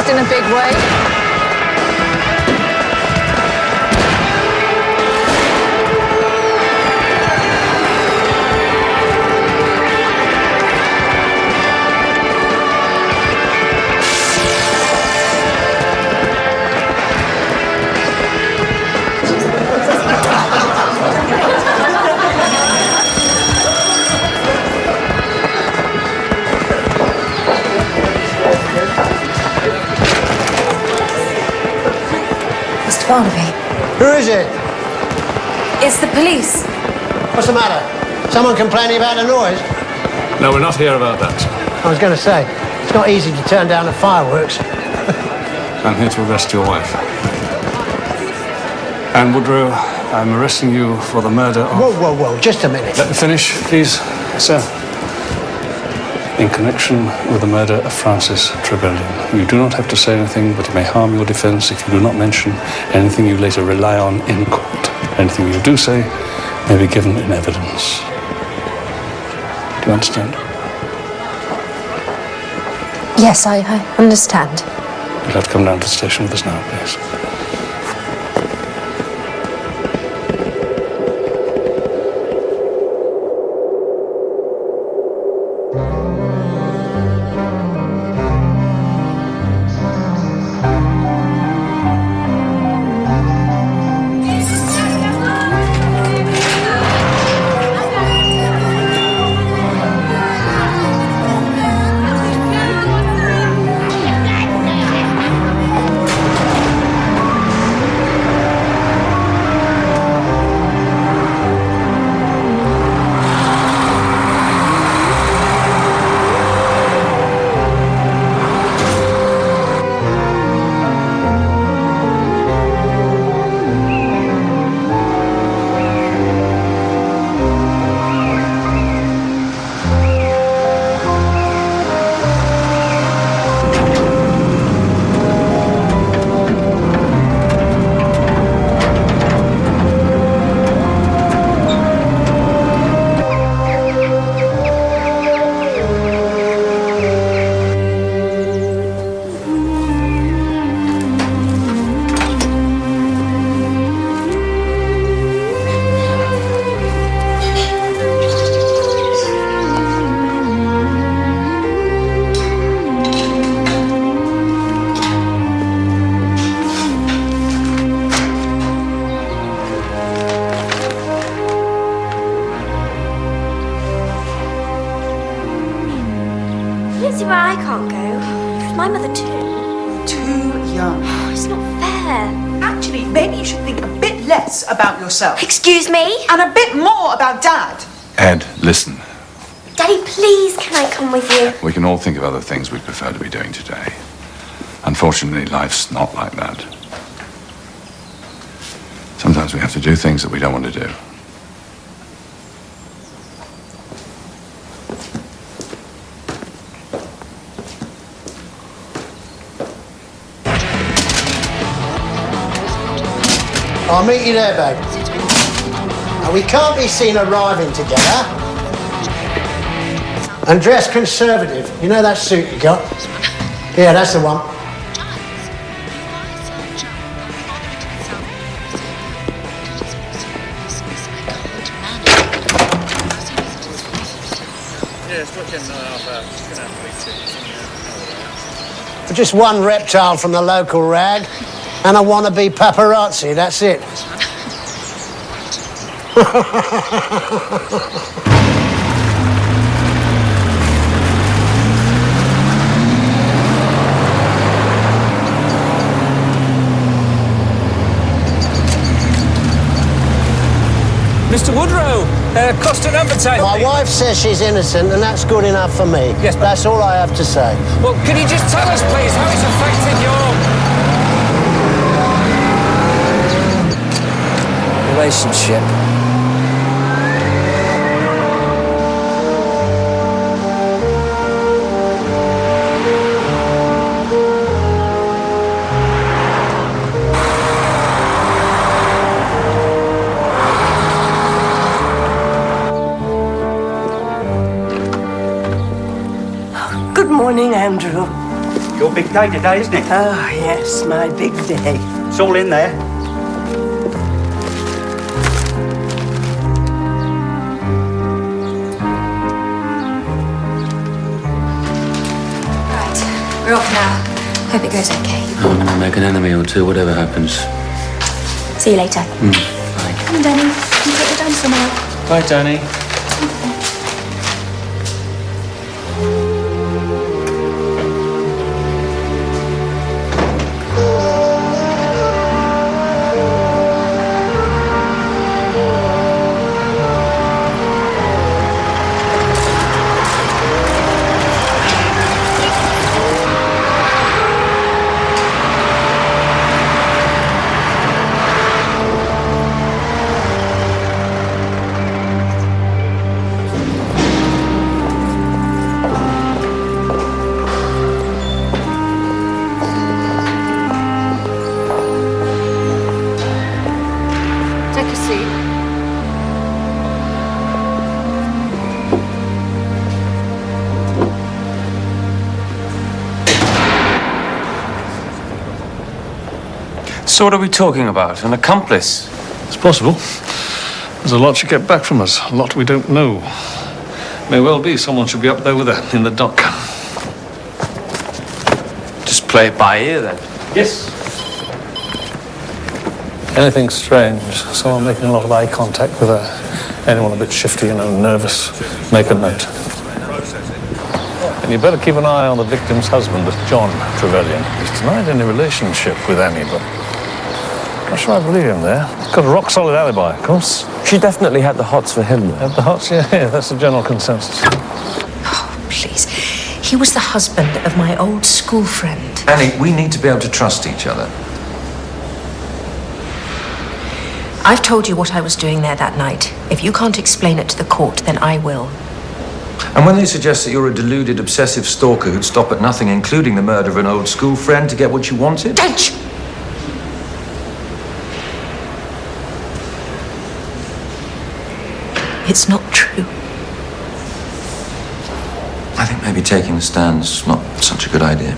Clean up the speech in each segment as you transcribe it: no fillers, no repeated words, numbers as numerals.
changed in a big way. Barnaby. Who is it? It's the police. What's the matter? Someone complaining about the noise? No, we're not here about that. I was going to say, it's not easy to turn down the fireworks. I'm here to arrest your wife. Anne Woodrow, I'm arresting you for the murder of... Whoa, just a minute. Let me finish, please, sir. In connection with the murder of Francis Trevelyan. You do not have to say anything, but it may harm your defense if you do not mention anything you later rely on in court. Anything you do say may be given in evidence. Do you understand? Yes, I understand. You'll have to come down to the station with us now, please. don't see why I can't go. My mother too. Too young. It's not fair. Actually, maybe you should think a bit less about yourself. Excuse me? And a bit more about Dad. Ed, listen. Daddy, please, can I come with you? We can all think of other things we'd prefer to be doing today. Unfortunately, life's not like that. Sometimes we have to do things that we don't want to do. I'll meet you there, babe. Now, we can't be seen arriving together. And dress conservative. You know that suit you got? Yeah, that's the one. Just one reptile from the local rag, and a wannabe paparazzi, that's it. Mr. Woodrow, costed appetite. My wife says she's innocent, and that's good enough for me. Yes, but... That's all I have to say. Well, can you just tell us, please, how it's affected your... relationship? Good morning, Andrew. Your big day today, isn't it? Oh, yes, my big day. It's all in there. Right, we're off now. Hope it goes okay. I'm gonna make an enemy or two, whatever happens. See you later. Bye. Come on, Danny. Can you take your time somewhere? Bye, Danny. Take a seat. So what are we talking about? An accomplice? It's possible. There's a lot you get back from us, a lot we don't know. May well be someone should be up there with her in the dock. Just play it by ear, then. Yes. Anything strange, someone making a lot of eye contact with her, anyone a bit shifty and nervous, make a note. And you better keep an eye on the victim's husband, John Trevelyan. He's denied any relationship with Annie, but I'm not sure I believe him there. Got a rock-solid alibi, of course. She definitely had the hots for him, though. Had the hots? Yeah, that's the general consensus. Oh, please. He was the husband of my old school friend. Annie, we need to be able to trust each other. I've told you what I was doing there that night. If you can't explain it to the court, then I will. And when they suggest that you're a deluded, obsessive stalker who'd stop at nothing, including the murder of an old school friend, to get what you wanted... Don't you? It's not true. I think maybe taking the stand's not such a good idea.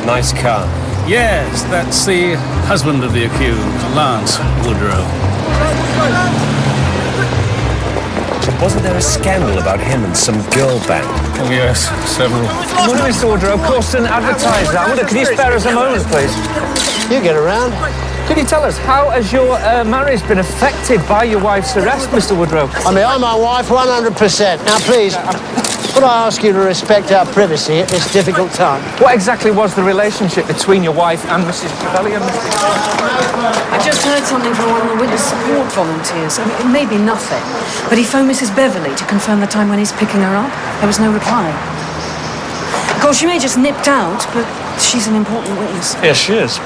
Nice car. Yes, that's the husband of the accused, Lance Woodrow. Wasn't there a scandal about him and some girl band? Oh, yes, several. Morning, Mr. Woodrow. Corsten advertised that. I wonder, could you spare us a moment, please? You get around. Could you tell us, how has your marriage been affected by your wife's arrest, Mr. Woodrow? I'm behind my wife 100%. Now, please, could I ask you to respect our privacy at this difficult time? What exactly was the relationship between your wife and Mrs. Trevelyan? I just heard something from one of the witness support volunteers. I mean, it may be nothing, but he phoned Mrs. Beverley to confirm the time when he's picking her up. There was no reply. Of course, she may just nipped out, but she's an important witness. Yes, she is.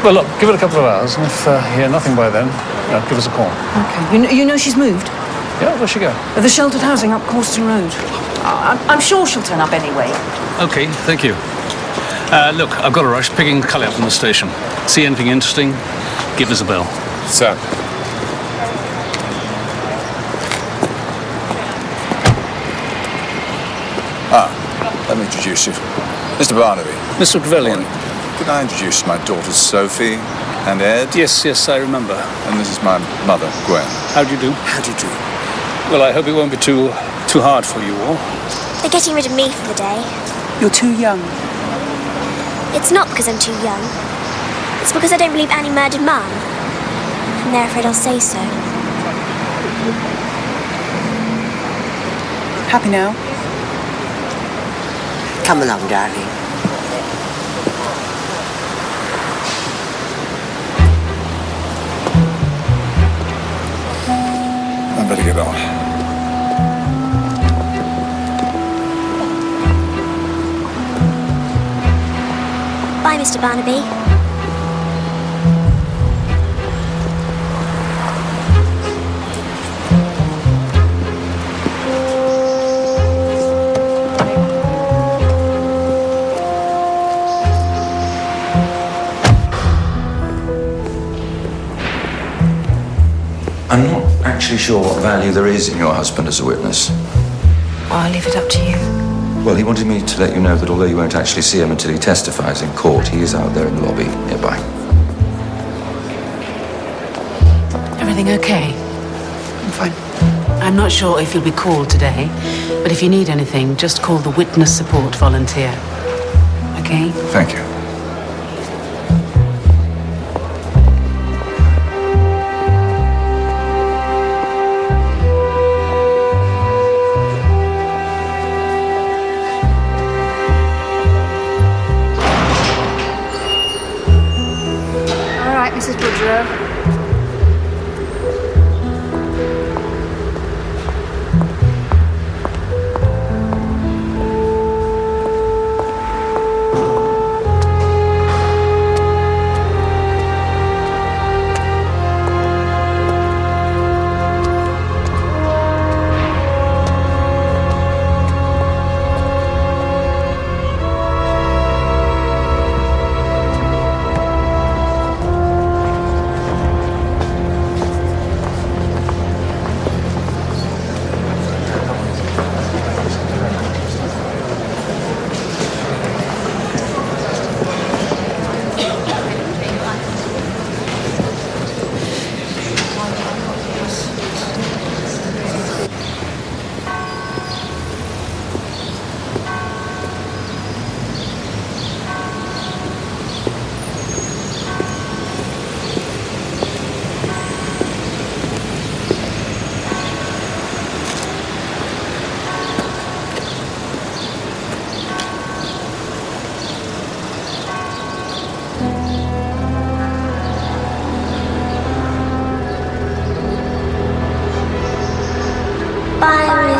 Well, look, give it a couple of hours, and if you hear nothing by then, give us a call. Okay. You know she's moved? Yeah, where'd she go? The sheltered housing up Corsten Road. I'm sure she'll turn up anyway. Okay, thank you. Look, I've got a rush, picking Cully up from the station. See anything interesting, give us a bell. Sir. Let me introduce you. Mr. Barnaby. Mr. Trevelyan. Could I introduce my daughters Sophie and Ed? Yes, I remember. And this is my mother, Gwen. How do you do? How do you do? Well, I hope it won't be too hard for you all. They're getting rid of me for the day. You're too young. It's not because I'm too young. It's because I don't believe Annie murdered Mum. And they're afraid I'll say so. Happy now? Come along, darling. I better get on. Bye, Mr. Barnaby. actually sure what value there is in your husband as a witness? I'll leave it up to you. Well, he wanted me to let you know that although you won't actually see him until he testifies in court, he is out there in the lobby nearby. Everything okay? I'm fine. I'm not sure if you'll be called today, but if you need anything, just call the witness support volunteer. Okay? Thank you. All right, Mrs. Woodrow.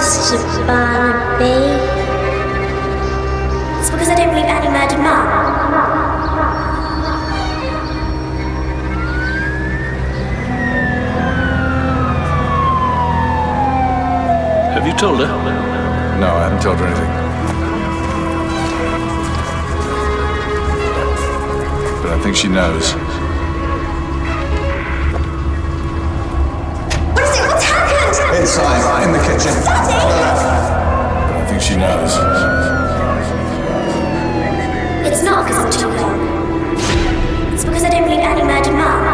Mr. Barnaby. It's because I don't believe Annie murdered Mum. Have you told her? No, I haven't told her anything. But I think she knows. What is it? What's happened? Inside, in the kitchen. But I think she knows. It's not because I'm too young. It's because I don't believe Annie murdered Mum.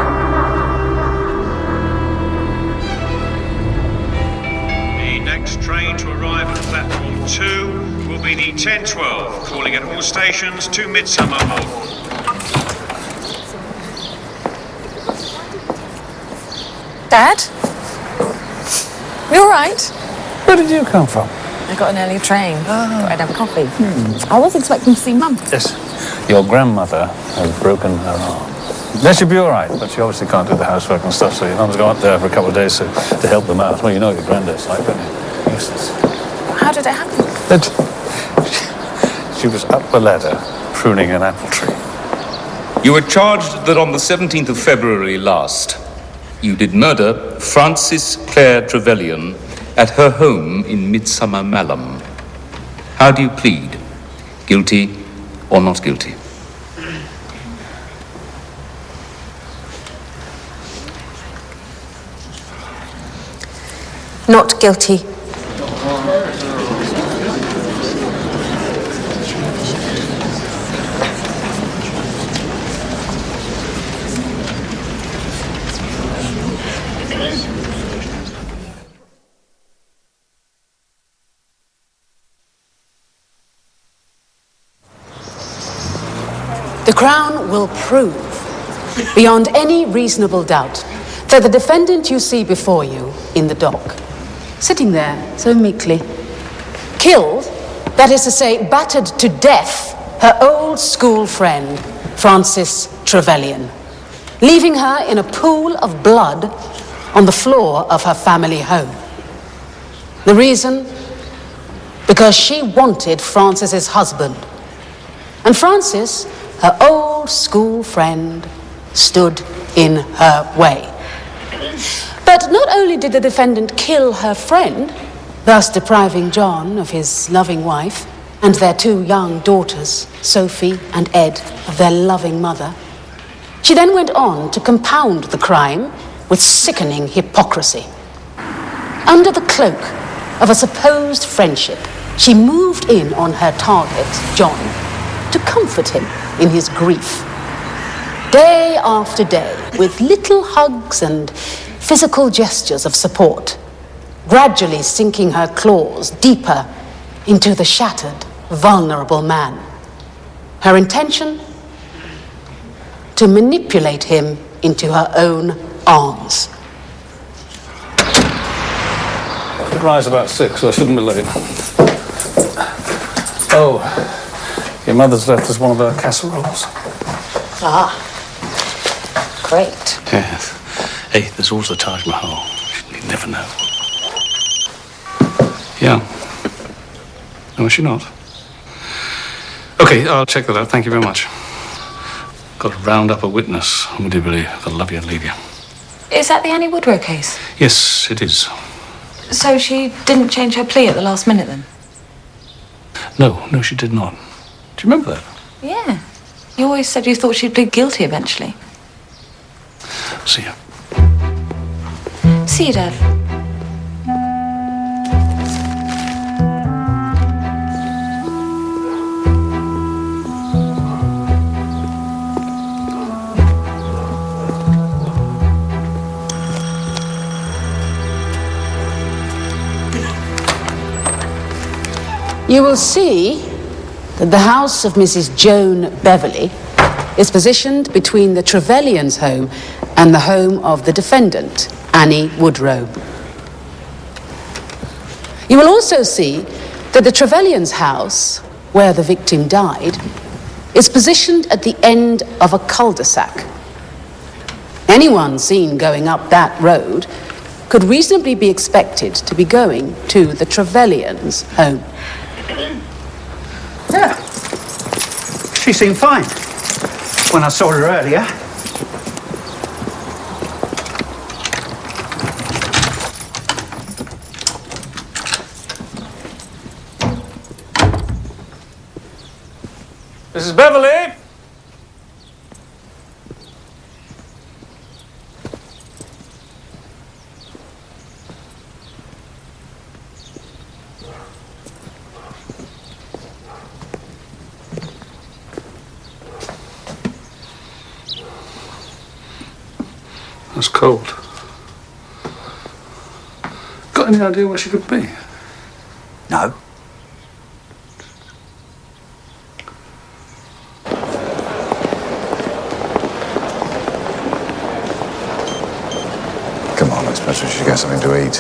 The next train to arrive at platform 2 will be the 10:12, calling at all stations to Midsomer Hall. Dad? You alright? Where did you come from? I got an early train. Thought I'd have a coffee. I was expecting to see Mum. Yes. Your grandmother has broken her arm. That should be all right, but she obviously can't do the housework and stuff, so your mum's gone up there for a couple of days to help them out. Well, you know what your granddad's like, don't you? Useless. How did it happen? She was up the ladder, pruning an apple tree. You were charged that on the 17th of February last, you did murder Frances Clare Trevelyan at her home in Midsomer Malum. How do you plead? Guilty or not guilty? Not guilty. The Crown will prove, beyond any reasonable doubt, that the defendant you see before you in the dock, sitting there so meekly, killed, that is to say, battered to death, her old school friend, Frances Trevelyan, leaving her in a pool of blood on the floor of her family home. The reason? Because she wanted Frances's husband. And Frances, her old school friend, stood in her way. But not only did the defendant kill her friend, thus depriving John of his loving wife and their two young daughters, Sophie and Ed, of their loving mother, she then went on to compound the crime with sickening hypocrisy. Under the cloak of a supposed friendship, she moved in on her target, John, to comfort him in his grief. Day after day, with little hugs and physical gestures of support, gradually sinking her claws deeper into the shattered, vulnerable man. Her intention? To manipulate him into her own arms. I could rise about 6, so I shouldn't be late. Oh, your mother's left us one of her casseroles. Ah, great. Yes. Hey, there's also Taj Mahal. You never know. Yeah. No, is she not? Okay, I'll check that out. Thank you very much. Got to round up a witness. Would you believe they'll love you and leave you? Is that the Annie Woodrow case? Yes, it is. So she didn't change her plea at the last minute then? No, she did not. Do you remember that? Yeah. You always said you thought she'd plead guilty eventually. See you. See you, Dad. You will see that the house of Mrs. Joan Beverley is positioned between the Trevelyan's home and the home of the defendant, Annie Woodrow. You will also see that the Trevelyan's house, where the victim died, is positioned at the end of a cul-de-sac. Anyone seen going up that road could reasonably be expected to be going to the Trevelyan's home. Yeah. She seemed fine when I saw her earlier. Mrs. Beverley? That's cold. Got any idea where she could be? No. Come on, I suppose we should get something to eat.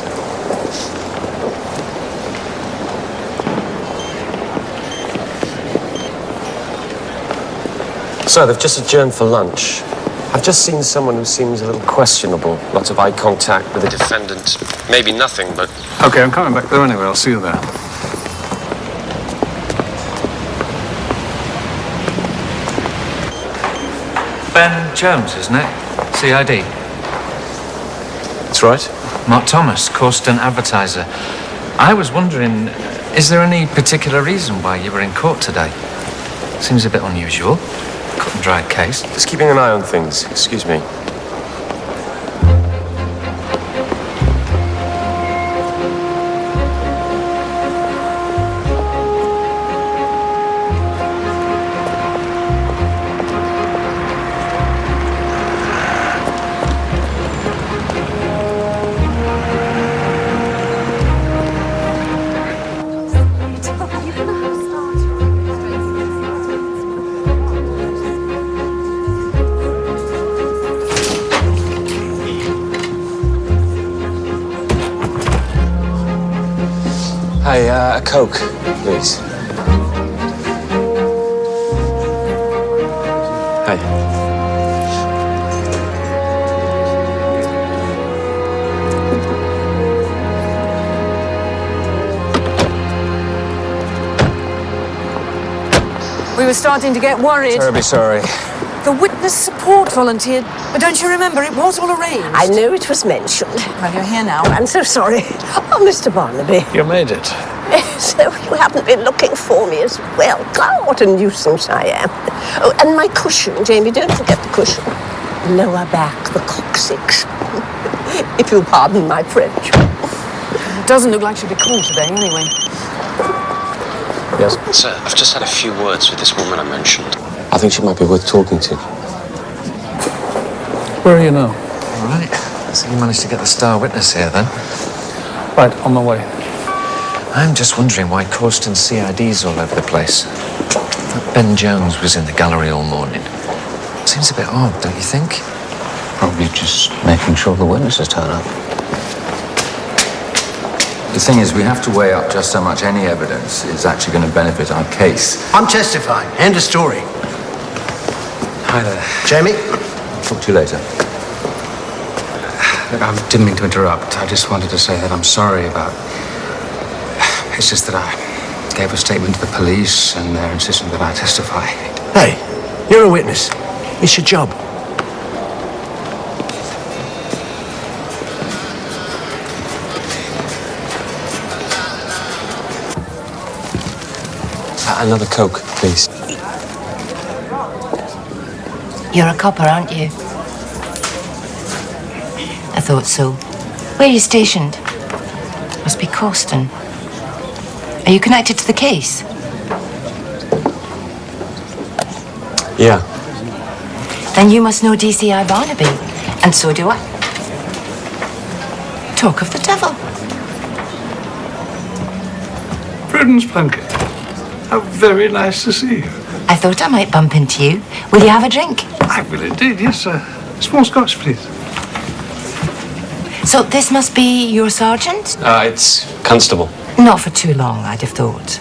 So, they've just adjourned for lunch. I've just seen someone who seems a little questionable. Lots of eye contact with the defendant. Maybe nothing, but... Okay, I'm coming back there anyway. I'll see you there. Ben Jones, isn't it? CID. That's right. Mark Thomas, Corsten advertiser. I was wondering, is there any particular reason why you were in court today? Seems a bit unusual. Cut and dried case. Just keeping an eye on things. Excuse me. Hey, a Coke, please. Hey. We were starting to get worried. Terribly sorry. The witness support volunteered. But don't you remember, it was all arranged. I know it was mentioned. Well, you're here now. I'm so sorry. Oh, Mr. Barnaby. You made it. So you haven't been looking for me as well. God, what a nuisance I am. Oh, and my cushion, Jamie, don't forget the cushion. Lower back, the coccyx. If you'll pardon my French. Doesn't look like she'll be called today, anyway. Yes? Sir, I've just had a few words with this woman I mentioned. I think she might be worth talking to. Where are you now? All right. So you managed to get the star witness here, then? Right, on my way. I'm just wondering why Corsten's CID's all over the place. That Ben Jones was in the gallery all morning. Seems a bit odd, don't you think? Probably just making sure the witnesses turn up. The thing is, we have to weigh up just how much any evidence is actually going to benefit our case. I'm testifying. End of story. Hi there. Jamie? Talk to you later. Look, I didn't mean to interrupt. I just wanted to say that I'm sorry about... It's just that I gave a statement to the police and they're insisting that I testify. Hey, you're a witness. It's your job. Another Coke, please. You're a copper, aren't you? I thought so. Where are you stationed? Must be Corsten. Are you connected to the case? Yeah. Then you must know DCI Barnaby. And so do I. Talk of the devil. Prudence Plunkett. How very nice to see you. I thought I might bump into you. Will you have a drink? I will indeed, yes, sir. Small scotch, please. So this must be your sergeant? It's Constable. Not for too long, I'd have thought.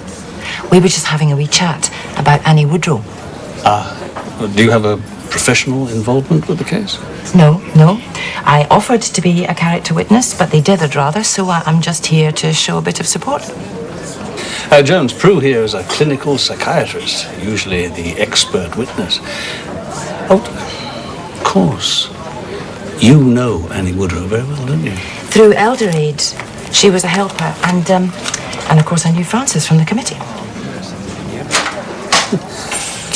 We were just having a wee chat about Annie Woodrow. Do you have a professional involvement with the case? No. I offered to be a character witness, but they dithered rather, so I'm just here to show a bit of support. Jones, Prue here is a clinical psychiatrist, usually the expert witness. Oh, of course. You know Annie Woodrow very well, don't you? Through Elder Aid, she was a helper, and of course I knew Francis from the committee. Do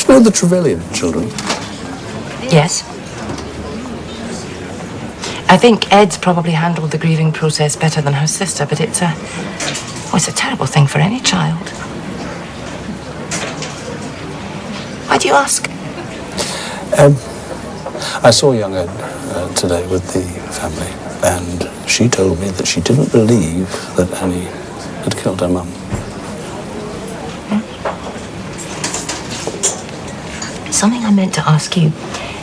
you know the Trevelyan children? Yes. I think Ed's probably handled the grieving process better than her sister, but it's a terrible thing for any child. Why do you ask? I saw young Ed today with the family, and she told me that she didn't believe that Annie had killed her mum. Something I meant to ask you.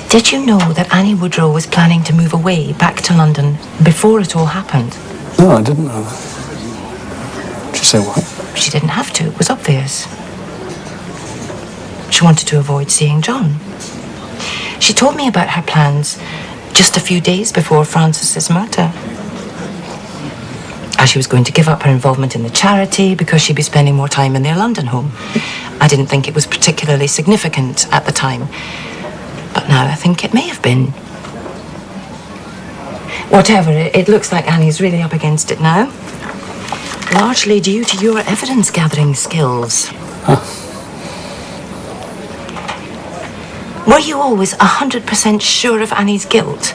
Did you know that Annie Woodrow was planning to move away back to London before it all happened? No, I didn't know that. Did she say what? She didn't have to. It was obvious. She wanted to avoid seeing John. She told me about her plans just a few days before Francis's murder. As she was going to give up her involvement in the charity because she'd be spending more time in their London home. I didn't think it was particularly significant at the time, but now I think it may have been. Whatever, it looks like Annie's really up against it now. Largely due to your evidence-gathering skills. Were you always 100% sure of Annie's guilt?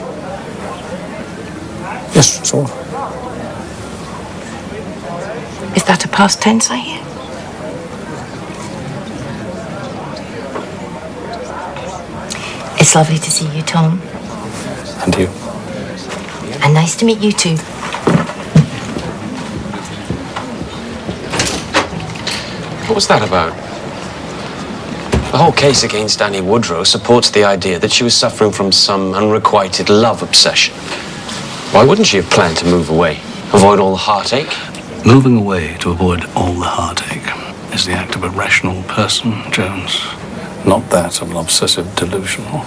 Yes, sort of. Is that a past tense, I hear? It's lovely to see you, Tom. And you. And nice to meet you too. What was that about? The whole case against Annie Woodrow supports the idea that she was suffering from some unrequited love obsession. Why wouldn't she have planned to move away? Avoid all the heartache? Moving away to avoid all the heartache is the act of a rational person, Jones. Not that of an obsessive delusional.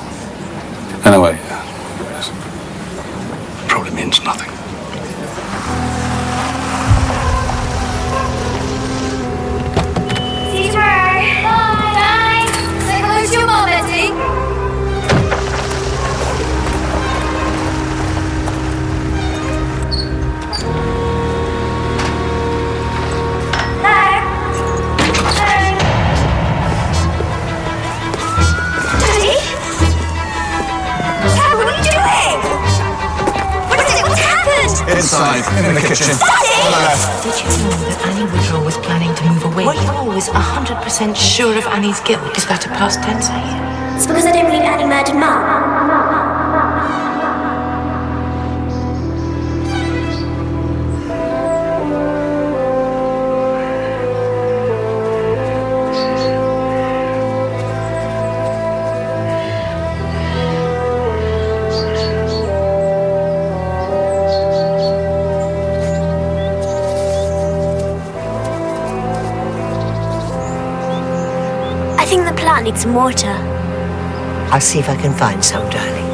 Anyway, it probably means nothing. See you tomorrow. Bye. Bye. Say hello to your mom, Betty. Daddy? Dad, what are you doing? What is it? What's happened? side, in the kitchen. On the left. Did you know that Annie Woodrow was planning to move away? Were you always 100% sure of Annie's guilt? Is that a past tense, I hear? It's because I don't believe Annie murdered Mum. I think the plant needs some water. I'll see if I can find some, darling.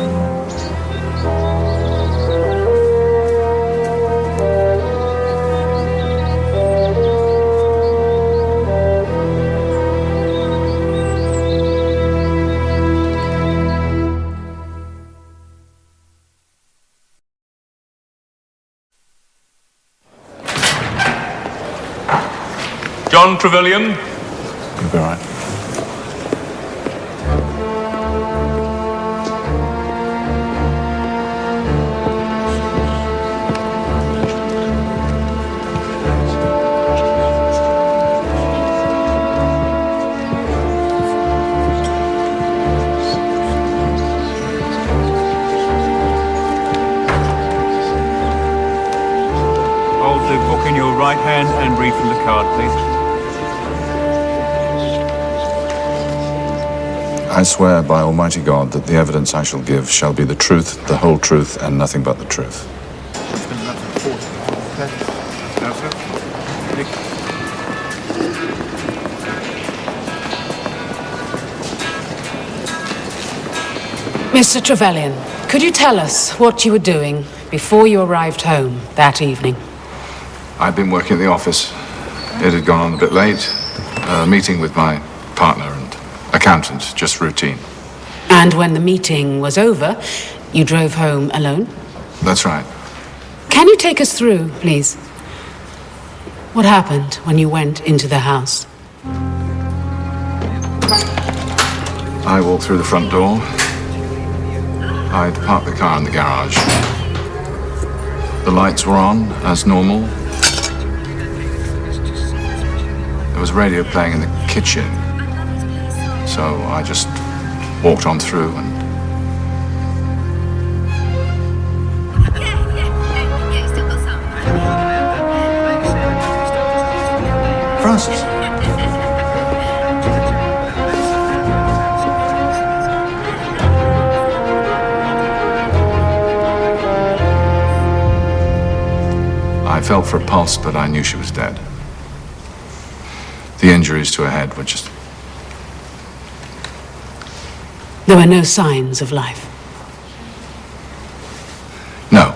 John Trevelyan. You'll be all right. Hold the book in your right hand and read from the card, please. I swear by Almighty God that the evidence I shall give shall be the truth, the whole truth, and nothing but the truth. Mr. Trevelyan, could you tell us what you were doing before you arrived home that evening? I'd been working at the office. It had gone on a bit late. A meeting with my partner and accountant, just routine. And when the meeting was over, you drove home alone? That's right. Can you take us through, please? What happened when you went into the house? I walked through the front door. I'd parked the car in the garage. The lights were on, as normal. There was radio playing in the kitchen. So I just walked on through and... Francis. I felt for a pulse, but I knew she was dead. The injuries to her head were just... There were no signs of life. No.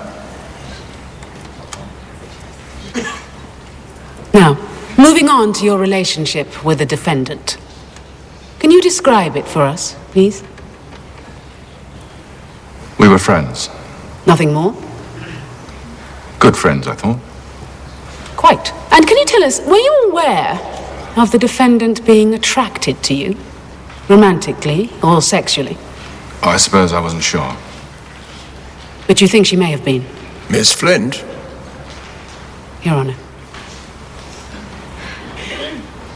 Now, moving on to your relationship with the defendant. Can you describe it for us, please? We were friends. Nothing more? Good friends, I thought. Quite. And can you tell us, were you aware of the defendant being attracted to you? Romantically or sexually? I suppose I wasn't sure. But you think she may have been? Miss Flint? Your Honor.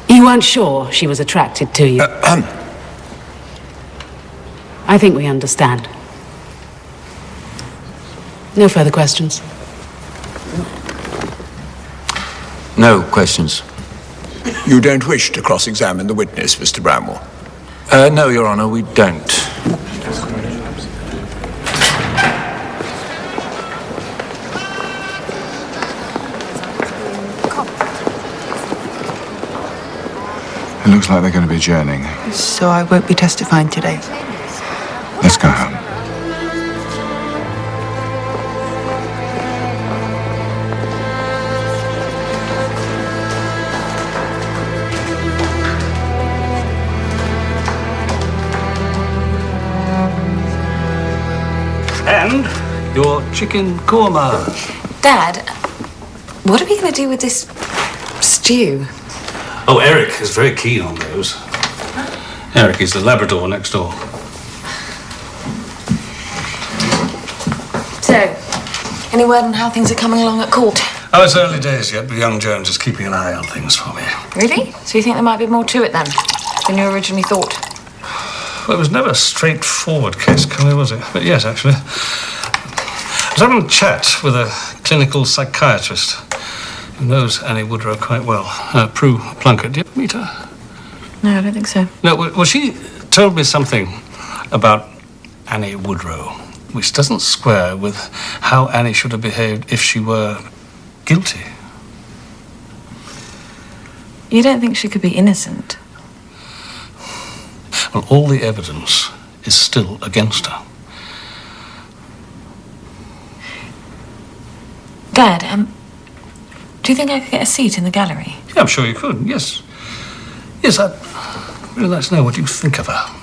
You weren't sure she was attracted to you? I think we understand. No further questions? No questions. You don't wish to cross-examine the witness, Mr. Bramwell? No, Your Honor, we don't. It looks like they're going to be adjourning. So I won't be testifying today. Let's go home. And your chicken korma. Dad, what are we going to do with this stew? Oh, Eric is very keen on those. Eric is the Labrador next door. So, Any word on how things are coming along at court? Oh, it's early days yet, but young Jones is keeping an eye on things for me. Really? So you think there might be more to it then than you originally thought? Well, it was never a straightforward case, Connie, was it? But yes, actually. I was having a chat with a clinical psychiatrist who knows Annie Woodrow quite well. Prue Plunkett. Did you ever meet her? No, I don't think so. No, well, she told me something about Annie Woodrow, which doesn't square with how Annie should have behaved if she were guilty. You don't think she could be innocent? Well, all the evidence is still against her. Dad, do you think I could get a seat in the gallery? Yeah, I'm sure you could, yes. Yes, I'd really like to know what you think of her.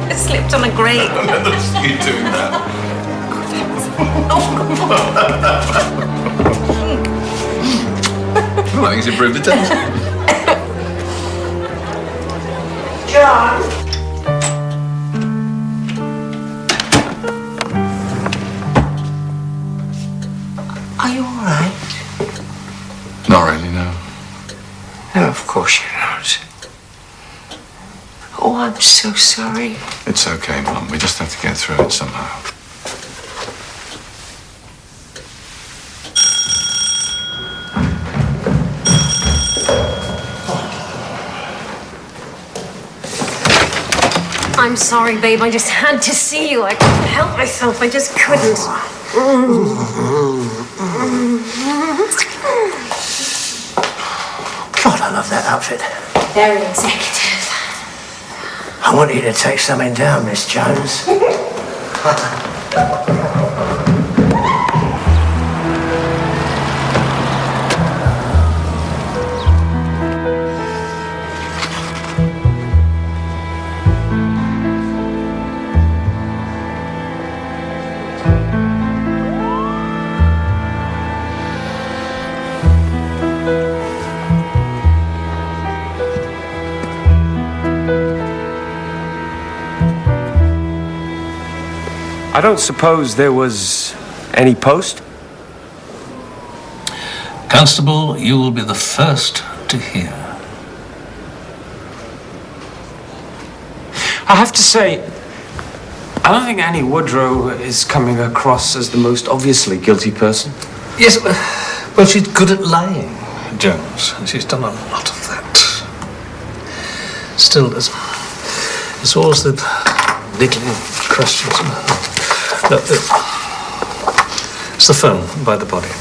It slipped on a grate. I never see you doing that. Well, I think it's improved the taste. John? Are you all right? Not really, no. No, of course you're not. Oh, I'm so sorry. It's okay, Mum. We just have to get through it somehow. I'm sorry, babe. I just had to see you. I couldn't help myself. I just couldn't. God, I love that outfit. Very executive. I want you to take something down, Miss Jones. I don't suppose there was any post? Constable, you will be the first to hear. I have to say, I don't think Annie Woodrow is coming across as the most obviously guilty person. Yes, well, she's good at lying, Jones. She's done a lot of that. Still, there's always the niggling questions. Look, it's the phone by the body.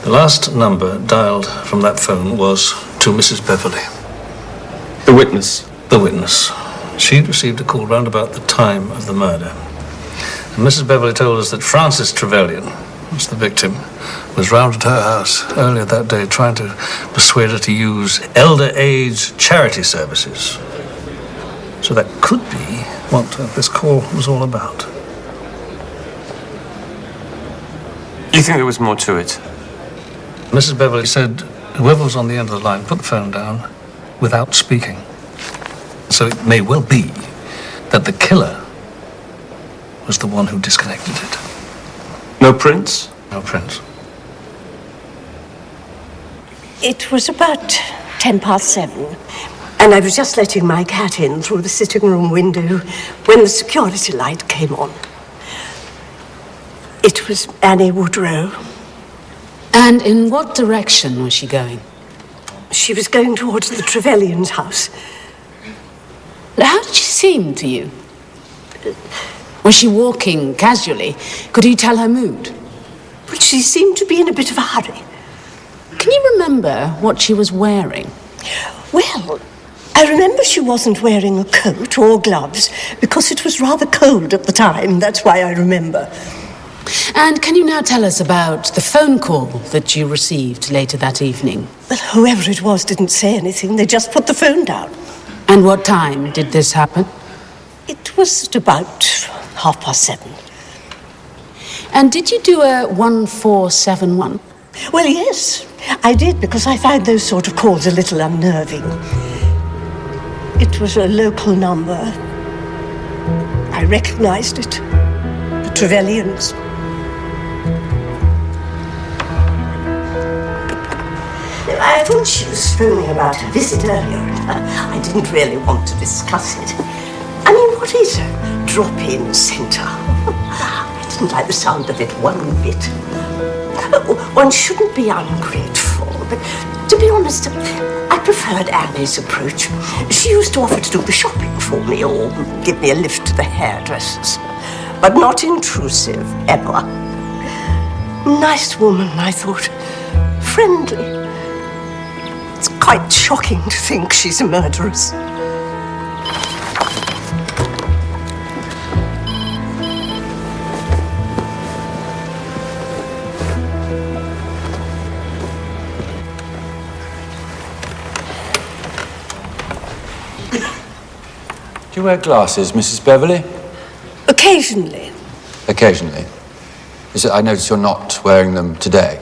The last number dialed from that phone was to Mrs. Beverley. The witness? The witness. She'd received a call round about the time of the murder. And Mrs. Beverley told us that Francis Trevelyan, who's the victim, was round at her house earlier that day trying to persuade her to use elder age charity services. So that could be what this call was all about. You think there was more to it? Mrs. Beverley said whoever was on the end of the line put the phone down without speaking. So it may well be that the killer was the one who disconnected it. No prints? No prints. It was about 7:10, and I was just letting my cat in through the sitting room window when the security light came on. It was Annie Woodrow. And in what direction was she going? She was going towards the Trevelyan's house. How did she seem to you? Was she walking casually? Could you tell her mood? But she seemed to be in a bit of a hurry. Can you remember what she was wearing? Well, I remember she wasn't wearing a coat or gloves because it was rather cold at the time. That's why I remember. And can you now tell us about the phone call that you received later that evening? Well, whoever it was didn't say anything. They just put the phone down. And what time did this happen? It was at about 7:30. And did you do a 1471? Well, yes, I did, because I find those sort of calls a little unnerving. It was a local number. I recognized it. The Trevelyan's. I thought she was phoning about a visit earlier. I didn't really want to discuss it. I mean, what is a drop-in centre? I didn't like the sound of it one bit. One shouldn't be ungrateful, but to be honest, I preferred Annie's approach. She used to offer to do the shopping for me or give me a lift to the hairdressers, but not intrusive, ever. Nice woman, I thought. Friendly. It's quite shocking to think she's a murderess. Do you wear glasses, Mrs. Beverley? Occasionally. Occasionally. I notice you're not wearing them today.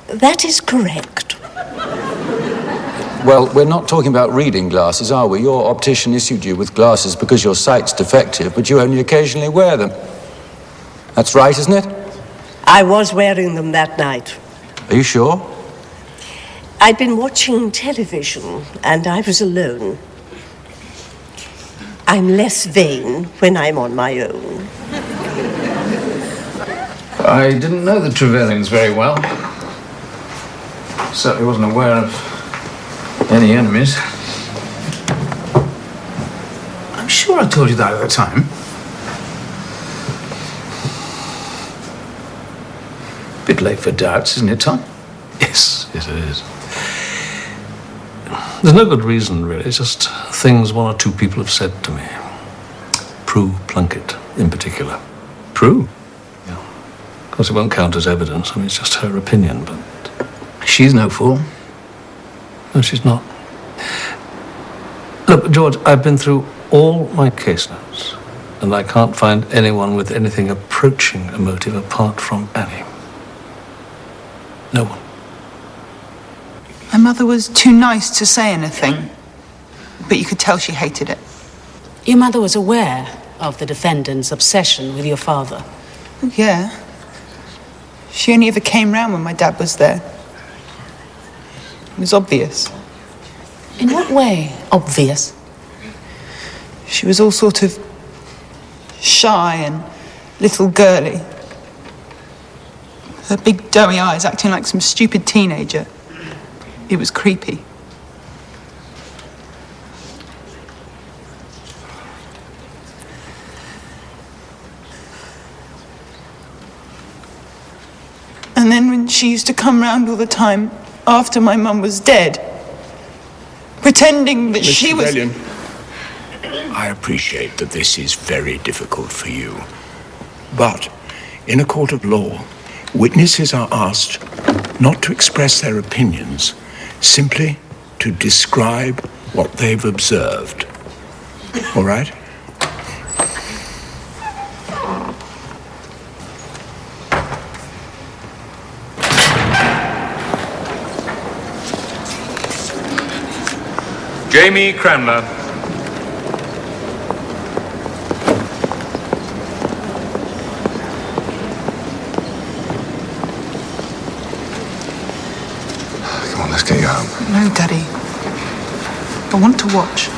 That is correct. Well, we're not talking about reading glasses, are we? Your optician issued you with glasses because your sight's defective, but you only occasionally wear them. That's right, isn't it? I was wearing them that night. Are you sure? I'd been watching television, and I was alone. I'm less vain when I'm on my own. I didn't know the Trevelyan's very well. Certainly wasn't aware of any enemies. I'm sure I told you that at the time. Bit late for doubts, isn't it, Tom? Yes, it is. There's no good reason, really. It's just things one or two people have said to me. Prue Plunkett, in particular. Prue? Yeah. Of course, it won't count as evidence. I mean, it's just her opinion, but... She's no fool. No, she's not. Look, George, I've been through all my case notes, and I can't find anyone with anything approaching a motive apart from Annie. No one. My mother was too nice to say anything, but you could tell she hated it. Your mother was aware of the defendant's obsession with your father? Oh, yeah. She only ever came round when my dad was there. It was obvious. In what way, obvious? She was all sort of shy and little girly. Her big doughy eyes acting like some stupid teenager. It was creepy. And then when she used to come round all the time after my mum was dead, pretending that she was... Trevelyan, I appreciate that this is very difficult for you. But in a court of law, witnesses are asked not to express their opinions, simply to describe what they've observed. All right? Jamie Cranmer. Come on, let's get you home. No, Daddy. I want to watch.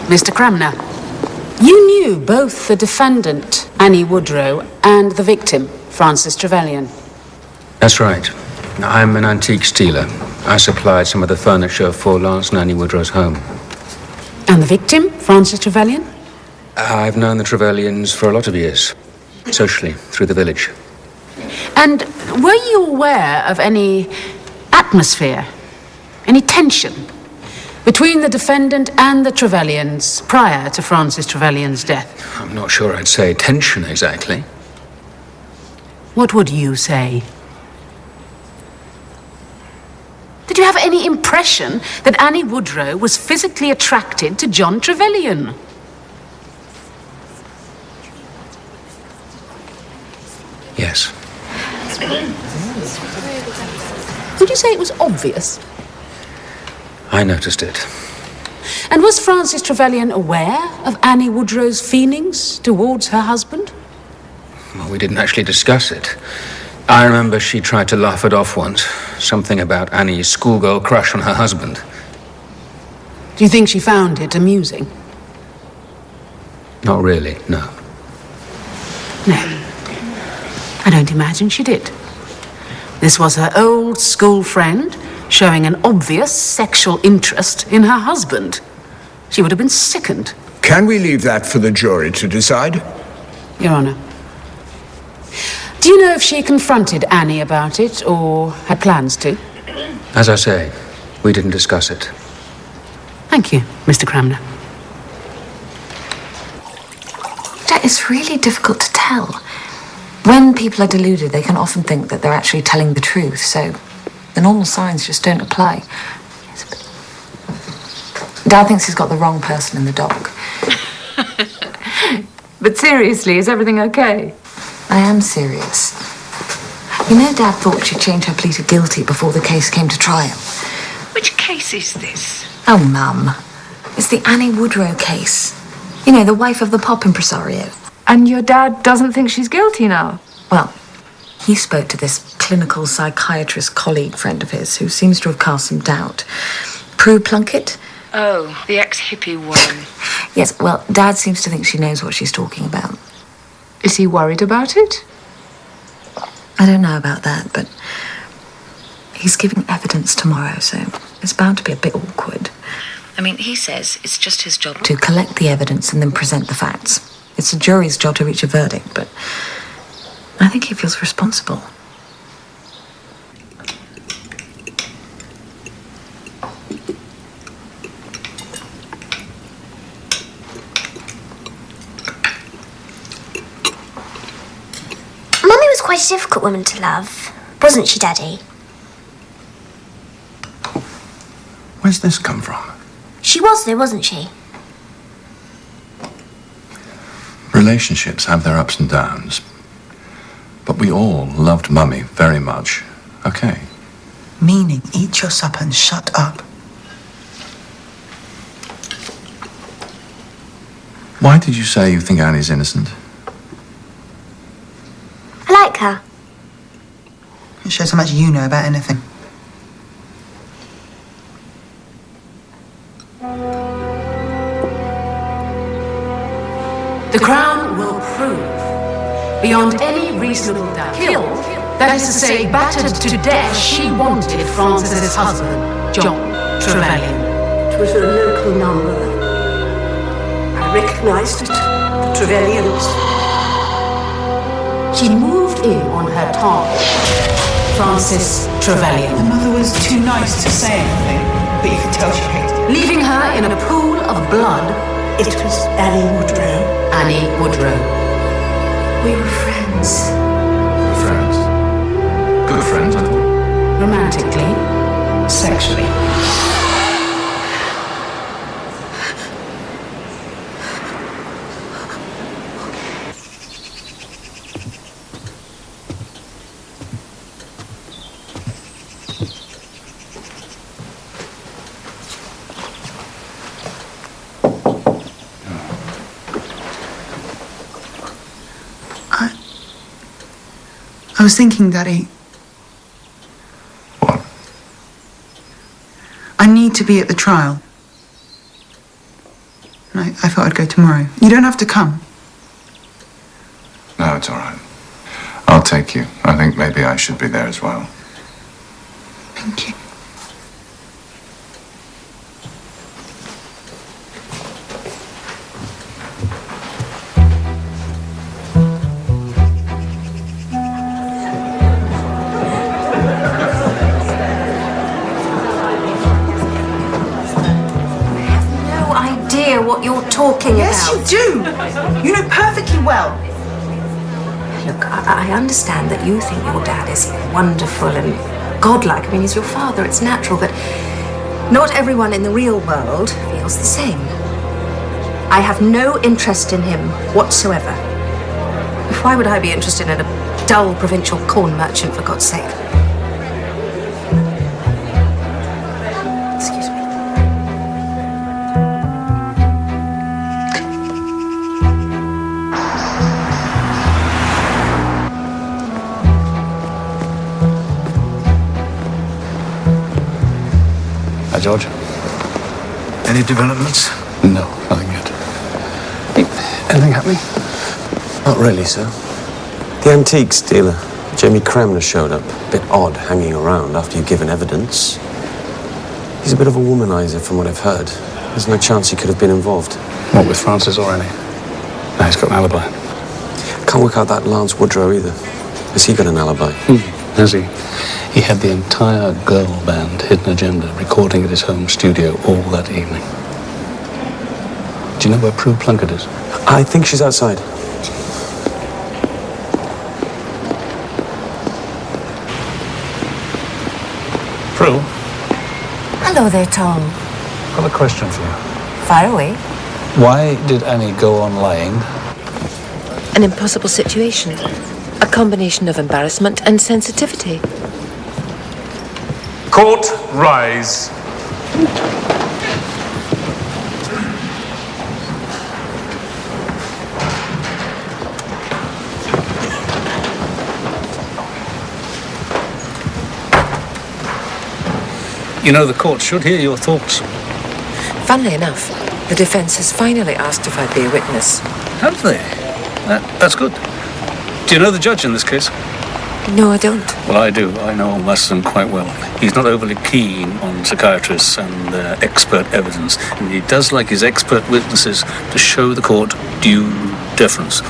Mr. Cramner, you knew both the defendant, Annie Woodrow, and the victim, Francis Trevelyan. That's right. I'm an antique stealer. I supplied some of the furniture for Lance and Annie Woodrow's home. And the victim, Francis Trevelyan? I've known the Trevelyan's for a lot of years, socially, through the village. And were you aware of any atmosphere, any tension between the defendant and the Trevelyan's prior to Francis Trevelyan's death? I'm not sure I'd say tension exactly. What would you say? Did you have any impression that Annie Woodrow was physically attracted to John Trevelyan? Yes. Would you say it was obvious? I noticed it. And was Frances Trevelyan aware of Annie Woodrow's feelings towards her husband? Well, we didn't actually discuss it. I remember she tried to laugh it off once. Something about Annie's schoolgirl crush on her husband. Do you think she found it amusing? Not really, no. No. I don't imagine she did. This was her old school friend showing an obvious sexual interest in her husband. She would have been sickened. Can we leave that for the jury to decide? Your Honour. Do you know if she confronted Annie about it or had plans to? As I say, we didn't discuss it. Thank you, Mr. Cramner. It's really difficult to tell. When people are deluded, they can often think that they're actually telling the truth, so the normal signs just don't apply. Dad thinks he's got the wrong person in the dock. But seriously, is everything okay? I am serious. You know, Dad thought she'd change her plea to guilty before the case came to trial. Which case is this? Oh, Mum. It's the Annie Woodrow case. You know, the wife of the pop impresario. And your dad doesn't think she's guilty now? Well, he spoke to this clinical psychiatrist colleague friend of his who seems to have cast some doubt. Prue Plunkett? Oh, the ex-hippie woman. Yes, well, Dad seems to think she knows what she's talking about. Is he worried about it? I don't know about that, but he's giving evidence tomorrow, so it's bound to be a bit awkward. I mean, he says it's just his job to collect the evidence and then present the facts. It's the jury's job to reach a verdict, but I think he feels responsible. Mummy was quite a difficult woman to love, wasn't she, Daddy? Where's this come from? She was, though, wasn't she? Relationships have their ups and downs. But we all loved Mummy very much. Okay. Meaning, eat your supper and shut up. Why did you say you think Annie's innocent? I like her. It shows how much you know about anything. The Crown will prove, beyond any reasonable doubt, killed, that is to say, battered to death, she wanted Frances's husband, John Trevelyan. It was a local number. I recognised it. The Trevelyans. She moved in on her target, Frances Trevelyan. The mother was too nice to say anything, but you could tell she hated it. Leaving her in a pool of blood. It was Annie Woodrow. Annie Woodrow. We were friends. Friends? Good friends, I thought. Romantically, sexually. I was thinking, Daddy. What? I need to be at the trial. And I thought I'd go tomorrow. You don't have to come. No, it's all right. I'll take you. I think maybe I should be there as well. Thank you. What you're talking about. Yes, you do. You know perfectly well. Look, I understand that you think your dad is wonderful and godlike. I mean, he's your father, it's natural, but not everyone in the real world feels the same. I have no interest in him whatsoever. Why would I be interested in a dull provincial corn merchant, for God's sake? Excuse me. Hi, George. Any developments? No, nothing yet. Anything happening? Not really, sir. The antiques dealer, Jamie Cramner, showed up. A bit odd hanging around after you've given evidence. He's a bit of a womanizer from what I've heard. There's no chance he could have been involved. What, with Francis or Annie? No, he's got an alibi. Can't work out that Lance Woodrow either. Has he got an alibi? Has he? He had the entire girl band Hidden Agenda recording at his home studio all that evening. Do you know where Prue Plunkett is? I think she's outside. Prue, Hello there, Tom. I've got a question for you. Fire away. Why did Annie go on lying? An impossible situation. A combination of embarrassment and sensitivity. Court, rise. You know, the court should hear your thoughts. Funnily enough, the defense has finally asked if I'd be a witness. Have they? That's good. Do you know the judge in this case? No, I don't. Well, I do. I know Masson quite well. He's not overly keen on psychiatrists and their expert evidence, and he does like his expert witnesses to show the court due deference.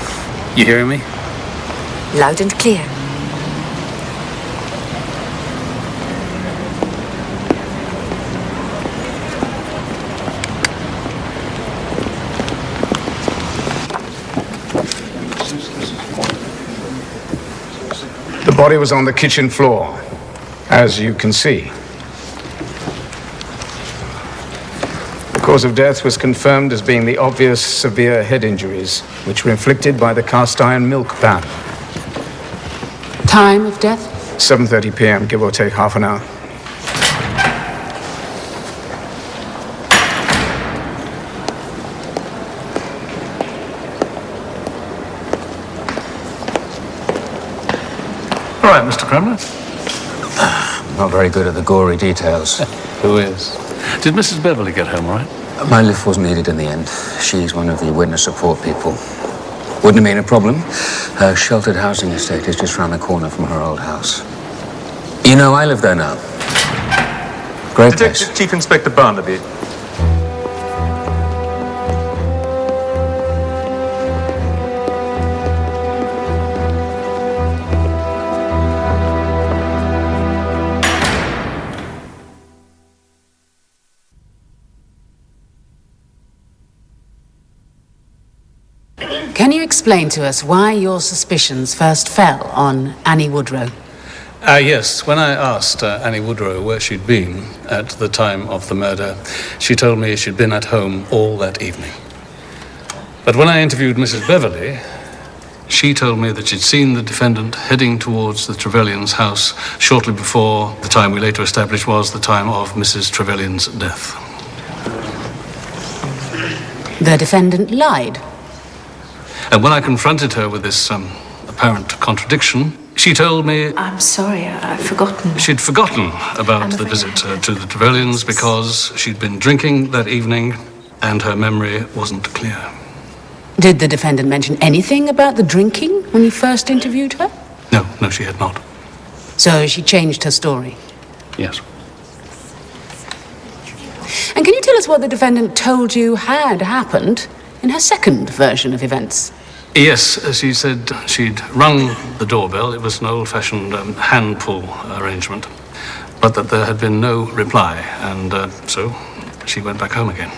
You hearing me? Loud and clear. The body was on the kitchen floor, as you can see. The cause of death was confirmed as being the obvious severe head injuries, which were inflicted by the cast iron milk pan. Time of death? 7:30 p.m., give or take half an hour. All right, Mr. Cramner. Not very good at the gory details. Who is? Did Mrs. Beverly get home all right? My lift wasn't needed in the end. She's one of the witness support people. Wouldn't have been a problem. Her sheltered housing estate is just round the corner from her old house. You know, I live there now. Great place. Detective Chief Inspector Barnaby. Can you explain to us why your suspicions first fell on Annie Woodrow? Yes. When I asked Annie Woodrow where she'd been at the time of the murder, she told me she'd been at home all that evening. But when I interviewed Mrs. Beverly, she told me that she'd seen the defendant heading towards the Trevelyan's house shortly before the time we later established was the time of Mrs. Trevelyan's death. The defendant lied. And when I confronted her with this apparent contradiction, she told me I'm sorry, I've forgotten. she'd forgotten about the visit to the Trevelyans because she'd been drinking that evening and her memory wasn't clear. Did the defendant mention anything about the drinking when you first interviewed her? No, she had not. So she changed her story. Yes. And can you tell us what the defendant told you had happened in her second version of events? Yes, she said she'd rung the doorbell. It was an old-fashioned hand pull arrangement, but that there had been no reply, and so she went back home again.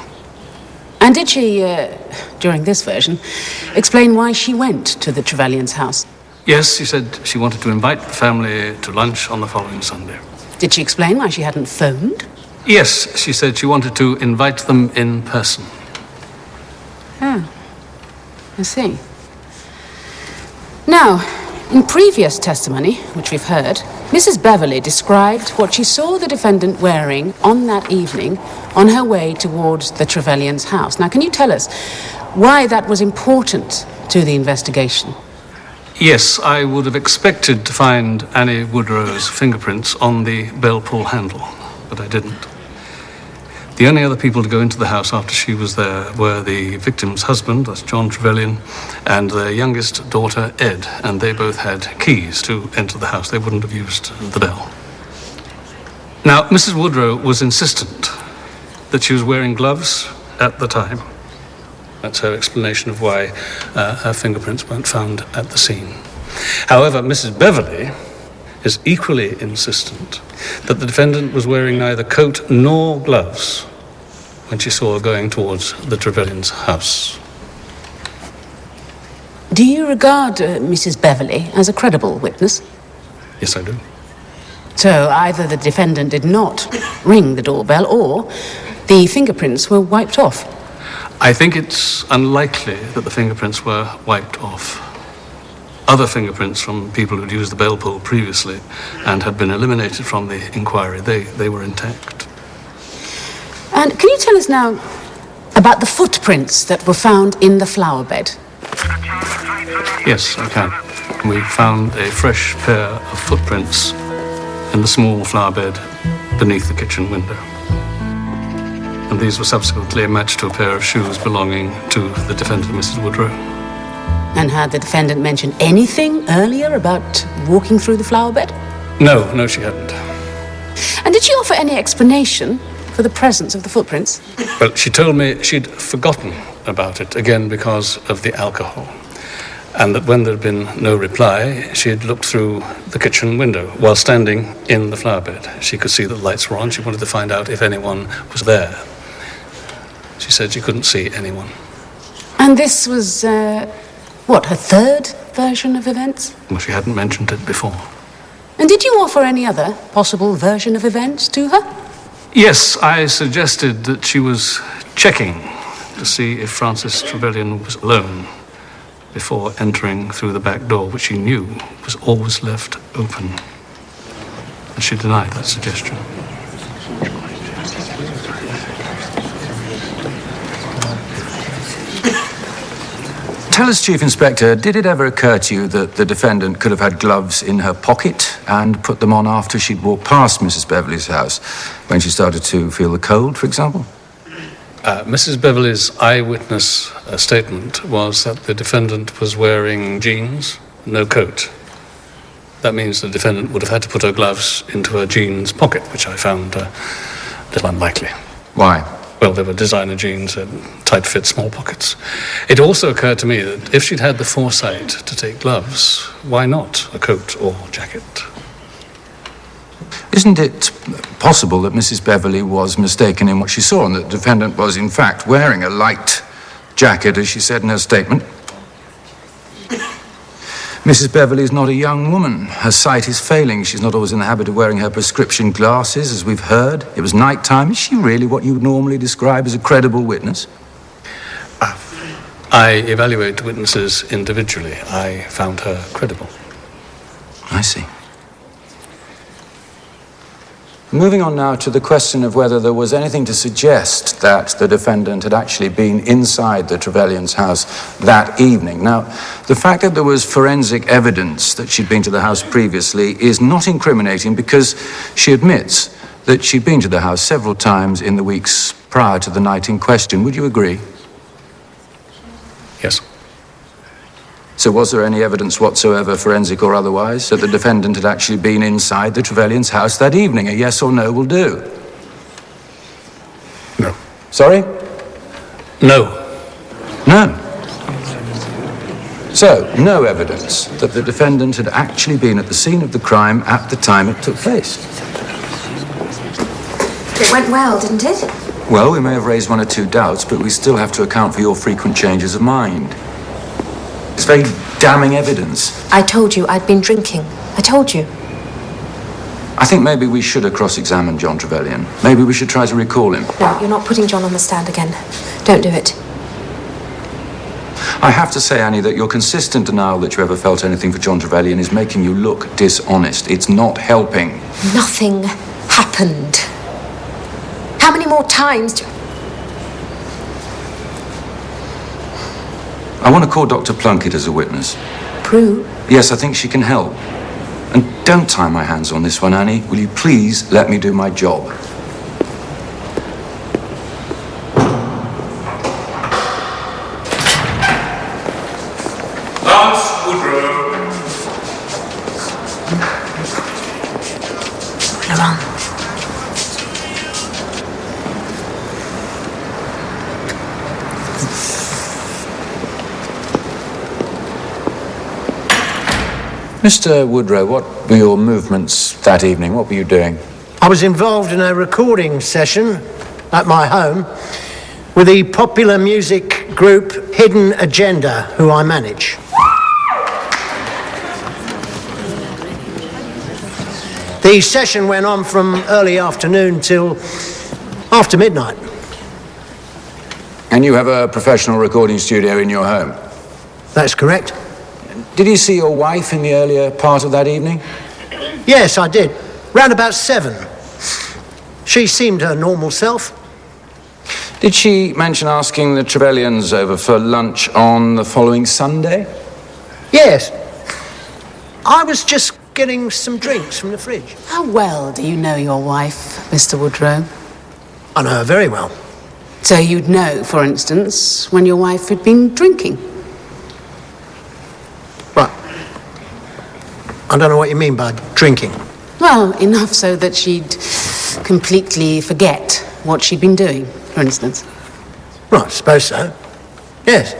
And did she, during this version, explain why she went to the Trevelyan's house? Yes, she said she wanted to invite the family to lunch on the following Sunday. Did she explain why she hadn't phoned? Yes, she said she wanted to invite them in person. Oh, I see. Now, in previous testimony, which we've heard, Mrs. Beverley described what she saw the defendant wearing on that evening on her way towards the Trevelyan's house. Now, can you tell us why that was important to the investigation? Yes, I would have expected to find Annie Woodrow's fingerprints on the bell pull handle, but I didn't. The only other people to go into the house after she was there were the victim's husband, that's John Trevelyan, and their youngest daughter, Ed, and they both had keys to enter the house. They wouldn't have used the bell. Now, Mrs. Woodrow was insistent that she was wearing gloves at the time. That's her explanation of why her fingerprints weren't found at the scene. However, Mrs. Beverley is equally insistent that the defendant was wearing neither coat nor gloves when she saw her going towards the Trevelyan's house. Do you regard Mrs. Beverley as a credible witness? Yes, I do. So either the defendant did not ring the doorbell or the fingerprints were wiped off. I think it's unlikely that the fingerprints were wiped off. Other fingerprints from people who'd used the bell pull previously and had been eliminated from the inquiry, they were intact. And can you tell us now about the footprints that were found in the flower bed? Yes, I can. We found a fresh pair of footprints in the small flower bed beneath the kitchen window. And these were subsequently matched to a pair of shoes belonging to the defendant, Mrs. Woodrow. And had the defendant mentioned anything earlier about walking through the flower bed? No, she hadn't. And did she offer any explanation for the presence of the footprints? Well, she told me she'd forgotten about it, again because of the alcohol. And that when there had been no reply, she had looked through the kitchen window while standing in the flower bed. She could see that the lights were on. She wanted to find out if anyone was there. She said she couldn't see anyone. And this was, her third version of events? Well, she hadn't mentioned it before. And did you offer any other possible version of events to her? Yes, I suggested that she was checking to see if Francis Trevelyan was alone before entering through the back door, which she knew was always left open. And she denied that suggestion. Tell us, Chief Inspector, did it ever occur to you that the defendant could have had gloves in her pocket and put them on after she'd walked past Mrs. Beverley's house, when she started to feel the cold, for example? Mrs. Beverley's eyewitness statement was that the defendant was wearing jeans, no coat. That means the defendant would have had to put her gloves into her jeans pocket, which I found a little unlikely. Why? Well, they were designer jeans and tight-fit small pockets. It also occurred to me that if she'd had the foresight to take gloves, why not a coat or jacket? Isn't it possible that Mrs. Beverley was mistaken in what she saw and that the defendant was, in fact, wearing a light jacket, as she said in her statement? Mrs. Beverley is not a young woman. Her sight is failing. She's not always in the habit of wearing her prescription glasses, as we've heard. It was night time. Is she really what you would normally describe as a credible witness? I evaluate witnesses individually. I found her credible. I see. Moving on now to the question of whether there was anything to suggest that the defendant had actually been inside the Trevelyan's house that evening. Now, the fact that there was forensic evidence that she'd been to the house previously is not incriminating because she admits that she'd been to the house several times in the weeks prior to the night in question. Would you agree? Yes. So was there any evidence whatsoever, forensic or otherwise, that the defendant had actually been inside the Trevelyan's house that evening? A yes or no will do. No. Sorry? No. No. So, no evidence that the defendant had actually been at the scene of the crime at the time it took place. It went well, didn't it? Well, we may have raised one or two doubts, but we still have to account for your frequent changes of mind. It's very damning evidence. I told you I'd been drinking. I told you. I think maybe we should have cross-examined John Trevelyan. Maybe we should try to recall him. No, you're not putting John on the stand again. Don't do it. I have to say, Annie, that your consistent denial that you ever felt anything for John Trevelyan is making you look dishonest. It's not helping. Nothing happened. How many more times do... I want to call Dr. Plunkett as a witness. Prue? Yes, I think she can help. And don't tie my hands on this one, Annie. Will you please let me do my job? Lance Woodrow. Laurent. Mr. Woodrow, what were your movements that evening? What were you doing? I was involved in a recording session at my home with the popular music group Hidden Agenda, who I manage. The session went on from early afternoon till after midnight. And you have a professional recording studio in your home? That's correct. Did you see your wife in the earlier part of that evening? Yes, I did. Round about 7. She seemed her normal self. Did she mention asking the Trevelyans over for lunch on the following Sunday? Yes. I was just getting some drinks from the fridge. How well do you know your wife, Mr. Woodrow? I know her very well. So you'd know, for instance, when your wife had been drinking? Right. I don't know what you mean by drinking. Well, enough so that she'd completely forget what she'd been doing, for instance. Right, I suppose so. Yes.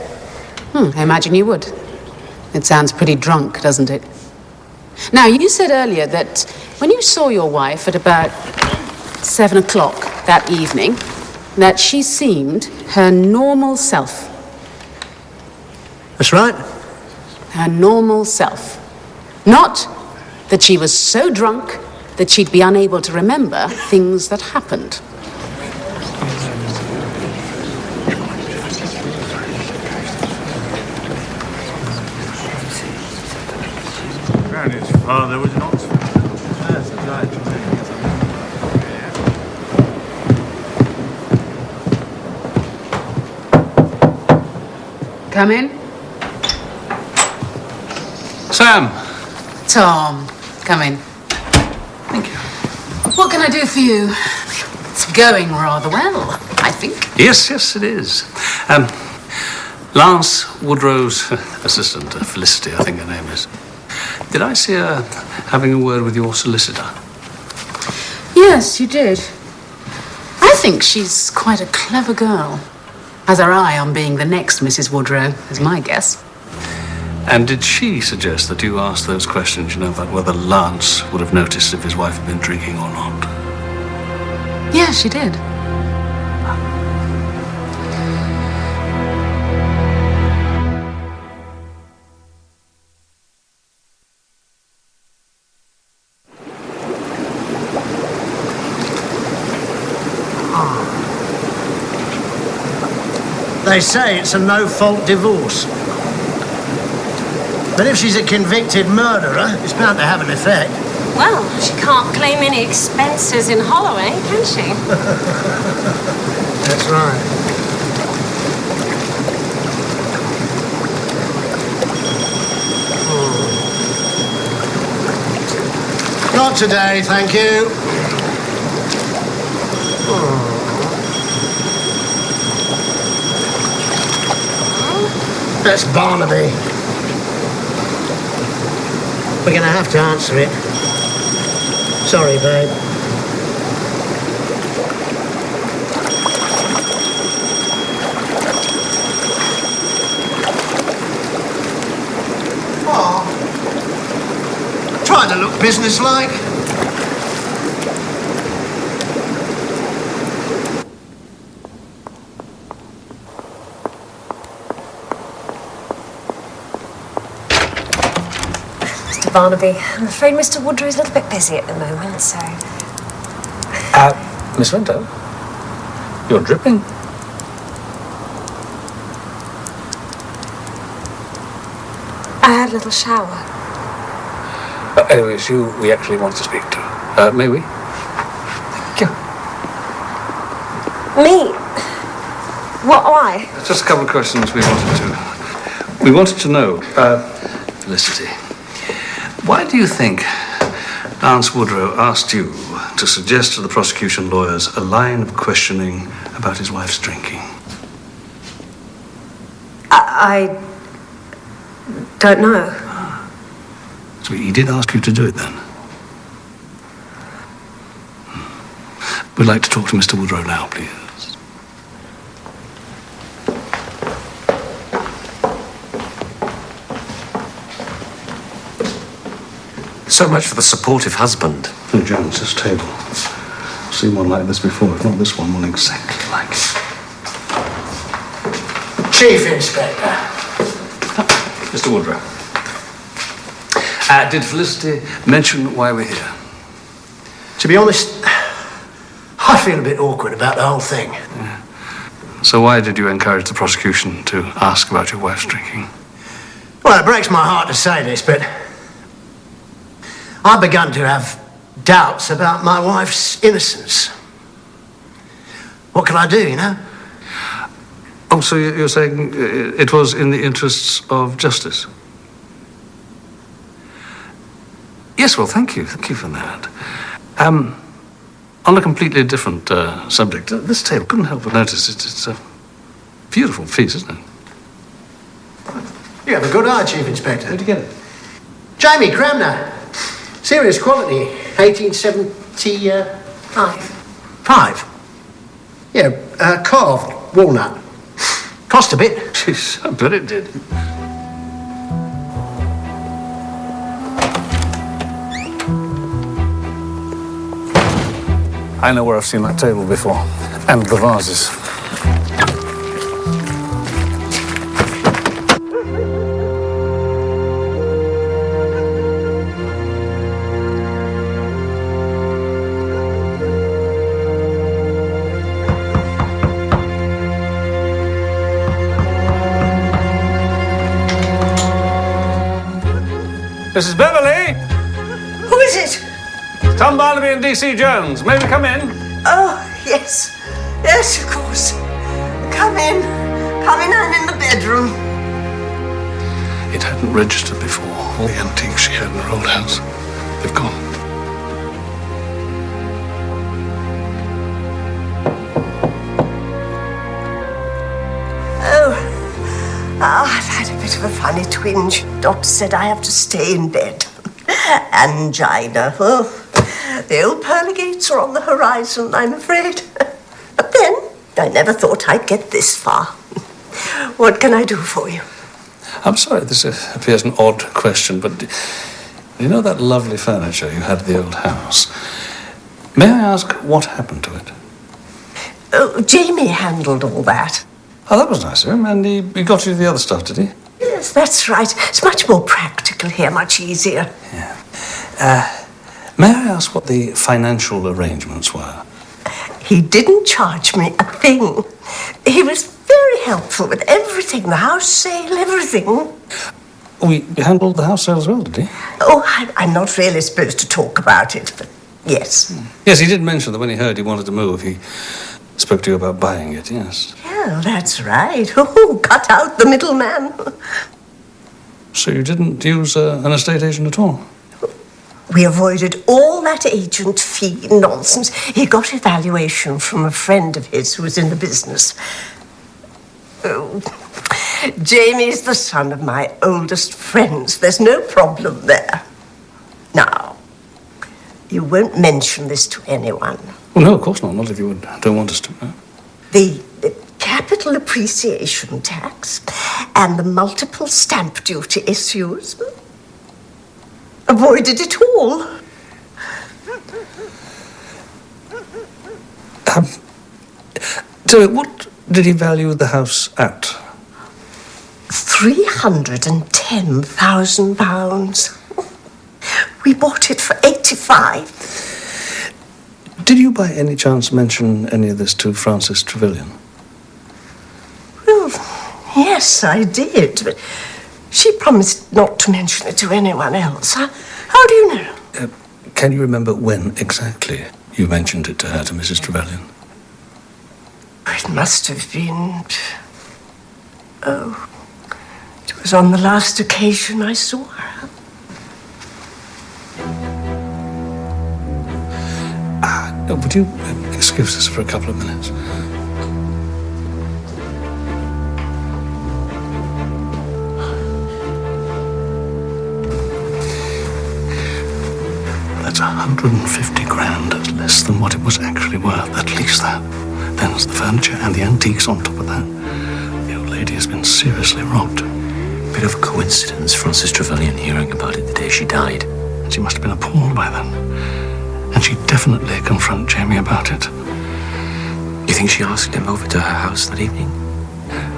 I imagine you would. It sounds pretty drunk, doesn't it? Now, you said earlier that when you saw your wife at about 7 o'clock that evening, that she seemed her normal self. That's right. Her normal self. Not that she was so drunk that she'd be unable to remember things that happened. And his father was in Oxford. That's right. Come in. Sam. Tom, come in. Thank you. What can I do for you? It's going rather well, I think. Yes, it is. Lance Woodrow's assistant, Felicity, I think her name is. Did I see her having a word with your solicitor? Yes, you did. I think she's quite a clever girl. Has her eye on being the next Mrs. Woodrow, is my guess. And did she suggest that you asked those questions, about whether Lance would have noticed if his wife had been drinking or not? Yeah, she did. They say it's a no-fault divorce. But if she's a convicted murderer, it's bound to have an effect. Well, she can't claim any expenses in Holloway, can she? That's right. Not today, thank you. That's Barnaby. We're going to have to answer it. Sorry, babe. Oh. Trying to look businesslike. Mr. Barnaby. I'm afraid Mr. Woodrow is a little bit busy at the moment, so... Miss Winter, you're dripping. I had a little shower. Anyway, it's you we actually want to speak to. May we? Thank you. Me? What? Why? Just a couple of questions we wanted to know. Felicity, why do you think Lance Woodrow asked you to suggest to the prosecution lawyers a line of questioning about his wife's drinking? I don't know. So he did ask you to do it then? We'd like to talk to Mr. Woodrow now, please. So much for the supportive husband. Oh, Jones, this table. I've seen one like this before. If not this one exactly like it. Chief Inspector. Mr. Woodrow. Did Felicity mention why we're here? To be honest, I feel a bit awkward about the whole thing. Yeah. So why did you encourage the prosecution to ask about your wife's drinking? Well, it breaks my heart to say this, but I've begun to have doubts about my wife's innocence. What can I do, you know? Oh, so you're saying it was in the interests of justice? Yes, well, thank you. Thank you for that. On a completely different subject, this table, couldn't help but notice it's a beautiful piece, isn't it? You have a good eye, Chief Inspector. Where'd you get it? Jamie Cramner. Serious quality. 1875. Five? Yeah, carved walnut. Cost a bit. Jeez, I bet it did. I know where I've seen that table before. And the vases. Mrs. Beverly! Who is it? Tom Barnaby and D.C. Jones. May we come in? Oh, yes. Yes, of course. Come in. Come in, I'm in the bedroom. It hadn't registered before. All the antiques she had in her old house, they've gone. I've had a bit of a funny twinge. Doctor said I have to stay in bed. Angina. Oh, the old pearly gates are on the horizon, I'm afraid. But then, I never thought I'd get this far. What can I do for you? I'm sorry, this appears an odd question, but you know that lovely furniture you had at the old house? May I ask what happened to it? Oh, Jamie handled all that. Oh, that was nice of him. And he got you the other stuff, did he? Yes, that's right. It's much more practical here, much easier. Yeah. May I ask what the financial arrangements were? He didn't charge me a thing. He was very helpful with everything, the house sale, everything. Oh, he handled the house sale as well, did he? Oh, I'm not really supposed to talk about it, but yes. Yes, he did mention that when he heard you wanted to move, he spoke to you about buying it, yes. Yeah, that's right. Oh, cut out the middleman. So you didn't use an estate agent at all? We avoided all that agent fee nonsense. He got a valuation from a friend of his who was in the business. Oh, Jamie's the son of my oldest friends. There's no problem there. Now, you won't mention this to anyone. Well, no, of course not. Not if you don't want us to. No. The capital appreciation tax and the multiple stamp duty issues. Avoided it all. So, what did he value the house at? £310,000. We bought it for 85. Did you by any chance mention any of this to Frances Trevelyan? Well, yes, I did, but she promised not to mention it to anyone else. How do you know? Can you remember when exactly you mentioned it to her, to Mrs. Trevelyan? It must have been... it was on the last occasion I saw her. Would you excuse us for a couple of minutes? That's 150 grand. That's less than what it was actually worth. At least that. Then there's the furniture and the antiques on top of that. The old lady has been seriously robbed. Bit of a coincidence, Frances Trevelyan hearing about it the day she died. She must have been appalled by then. And she'd definitely confront Jamie about it. You think she asked him over to her house that evening?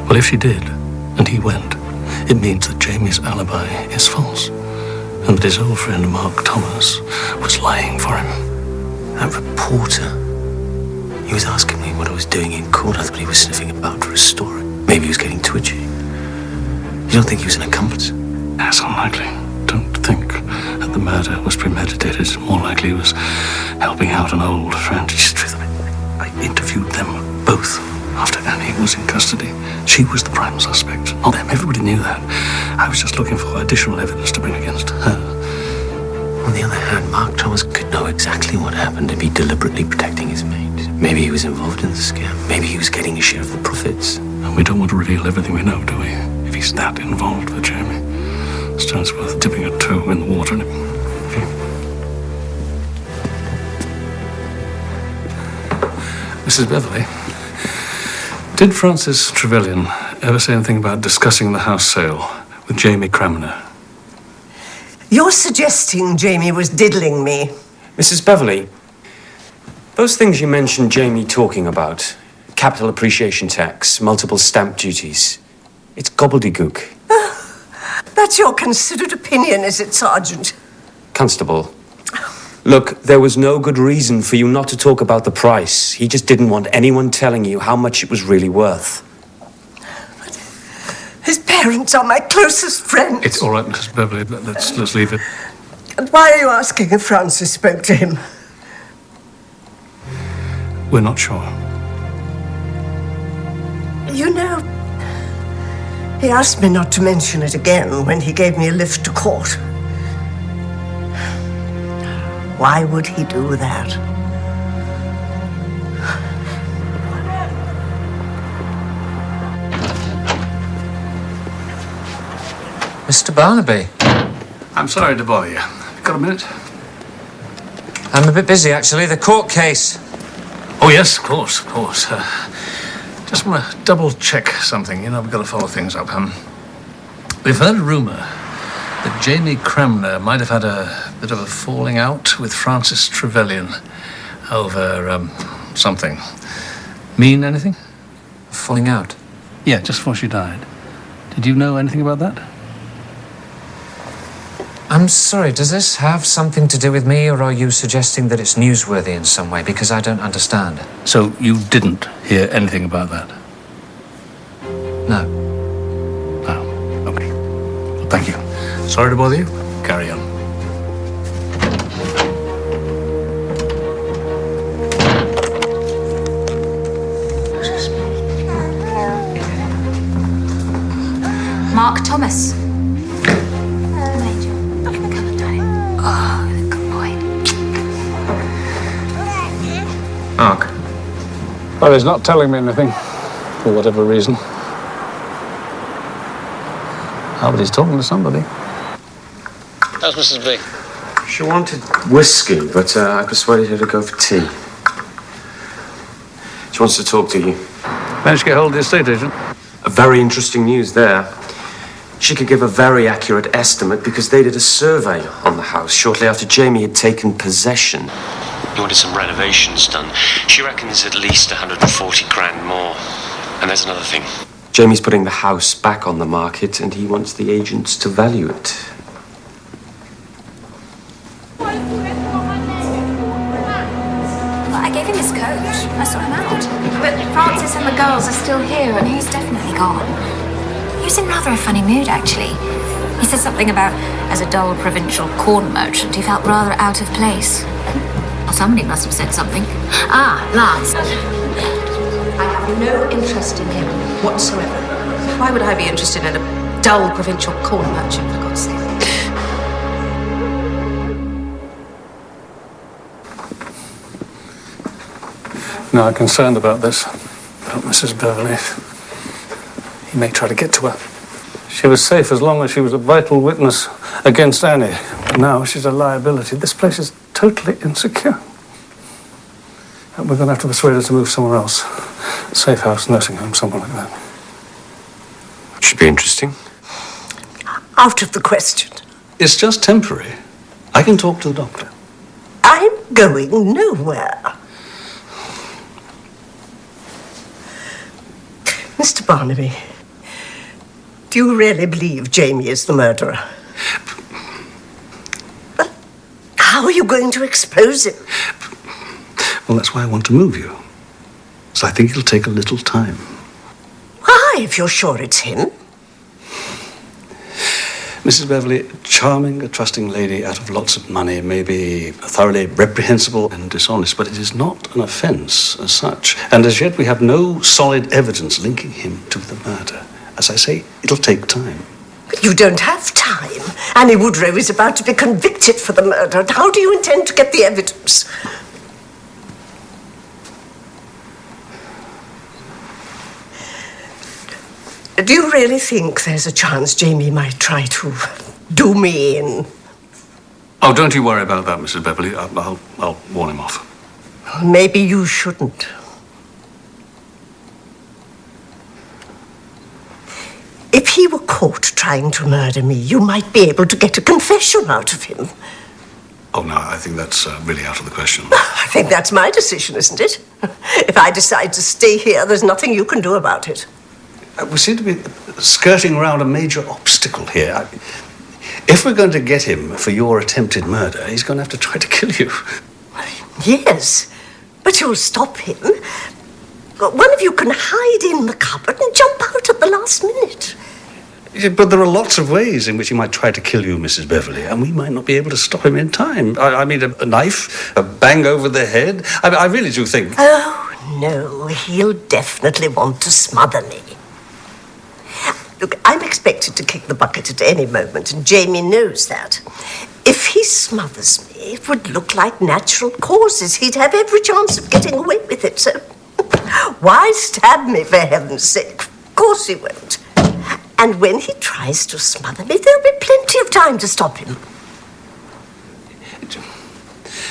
Well, if she did, and he went, it means that Jamie's alibi is false. And that his old friend Mark Thomas was lying for him. That reporter. He was asking me what I was doing in court. I thought he was sniffing about for a story. Maybe he was getting twitchy. You don't think he was an accomplice? That's unlikely. Don't think that the murder was premeditated. It's more likely he was helping out an old friend. I interviewed them both after Annie was in custody. She was the prime suspect, not them. Everybody knew that. I was just looking for additional evidence to bring against her. On the other hand, Mark Thomas could know exactly what happened and be deliberately protecting his mate. Maybe he was involved in the scam. Maybe he was getting a share of the profits. And we don't want to reveal everything we know, do we? If he's that involved with Jamie, still it's worth dipping a toe in the water. Mrs. Beverley, did Frances Trevelyan ever say anything about discussing the house sale with Jamie Cramner? You're suggesting Jamie was diddling me. Mrs. Beverley, those things you mentioned Jamie talking about, capital appreciation tax, multiple stamp duties, it's gobbledygook. That's your considered opinion, is it, Sergeant? Constable, look, there was no good reason for you not to talk about the price. He just didn't want anyone telling you how much it was really worth. His parents are my closest friends. It's all right, Mrs. Beverley, but let's leave it. And why are you asking if Francis spoke to him? We're not sure. You know, he asked me not to mention it again when he gave me a lift to court. Why would he do that? Mr. Barnaby. I'm sorry to bother you. Got a minute? I'm a bit busy, actually. The court case. Oh, yes, of course. Just want to double-check something. You know, we've got to follow things up. We've heard a rumour that Jamie Cramner might have had a bit of a falling out with Frances Trevelyan over, something. Mean anything? Falling out? Yeah, just before she died. Did you know anything about that? I'm sorry, does this have something to do with me, or are you suggesting that it's newsworthy in some way? Because I don't understand. So you didn't hear anything about that? No. Oh, okay. Well, thank you. Sorry to bother you. Carry on. Mark Thomas. Mark. Well, he's not telling me anything, for whatever reason. Oh, but he's talking to somebody. How's Mrs. B? She wanted whiskey, but I persuaded her to go for tea. She wants to talk to you. Managed to get hold of the estate agent? A very interesting news there. She could give a very accurate estimate because they did a survey on the house shortly after Jamie had taken possession. He wanted some renovations done. She reckons at least 140 grand more. And there's another thing. Jamie's putting the house back on the market and he wants the agents to value it. coach. I saw him out. But Francis and the girls are still here, and he's definitely gone. He was in rather a funny mood, actually. He said something about, as a dull provincial corn merchant, he felt rather out of place. Or somebody must have said something. Ah, Lance. I have no interest in him whatsoever. Why would I be interested in a dull provincial corn merchant, for God's sake? Now, I'm concerned about this, about Mrs. Beverley. He may try to get to her. She was safe as long as she was a vital witness against Annie. Now she's a liability. This place is totally insecure. And we're going to have to persuade her to move somewhere else. A safe house, nursing home, somewhere like that. Should be interesting. Out of the question. It's just temporary. I can talk to the doctor. I'm going nowhere. Mr. Barnaby, do you really believe Jamie is the murderer? Well, how are you going to expose him? Well, that's why I want to move you. So I think it'll take a little time. Why, if you're sure it's him? Mrs. Beverley, charming, a trusting lady out of lots of money, may be thoroughly reprehensible and dishonest, but it is not an offence as such. And as yet we have no solid evidence linking him to the murder. As I say, it'll take time. But you don't have time. Annie Woodrow is about to be convicted for the murder. How do you intend to get the evidence? Do you really think there's a chance Jamie might try to do me in? Oh, don't you worry about that, Mrs. Beverley. I'll warn him off. Maybe you shouldn't. If he were caught trying to murder me, you might be able to get a confession out of him. Oh, no, I think that's really out of the question. I think that's my decision, isn't it? If I decide to stay here, there's nothing you can do about it. We seem to be skirting around a major obstacle here. If we're going to get him for your attempted murder, he's going to have to try to kill you. Yes, but you'll stop him. One of you can hide in the cupboard and jump out at the last minute. Yeah, but there are lots of ways in which he might try to kill you, Mrs. Beverley, and we might not be able to stop him in time. I mean, a knife, a bang over the head. I really do think... Oh, no, he'll definitely want to smother me. Look, I'm expected to kick the bucket at any moment, and Jamie knows that. If he smothers me, it would look like natural causes. He'd have every chance of getting away with it, so why stab me, for heaven's sake? Of course he won't. And when he tries to smother me, there'll be plenty of time to stop him.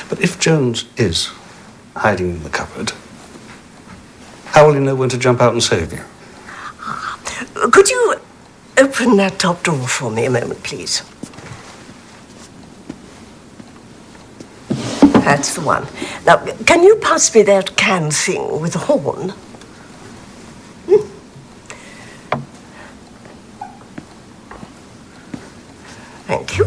But if Jones is hiding in the cupboard, how will he know when to jump out and save you? Could you open that top door for me a moment, please? That's the one. Now, can you pass me that can thing with the horn? Thank you.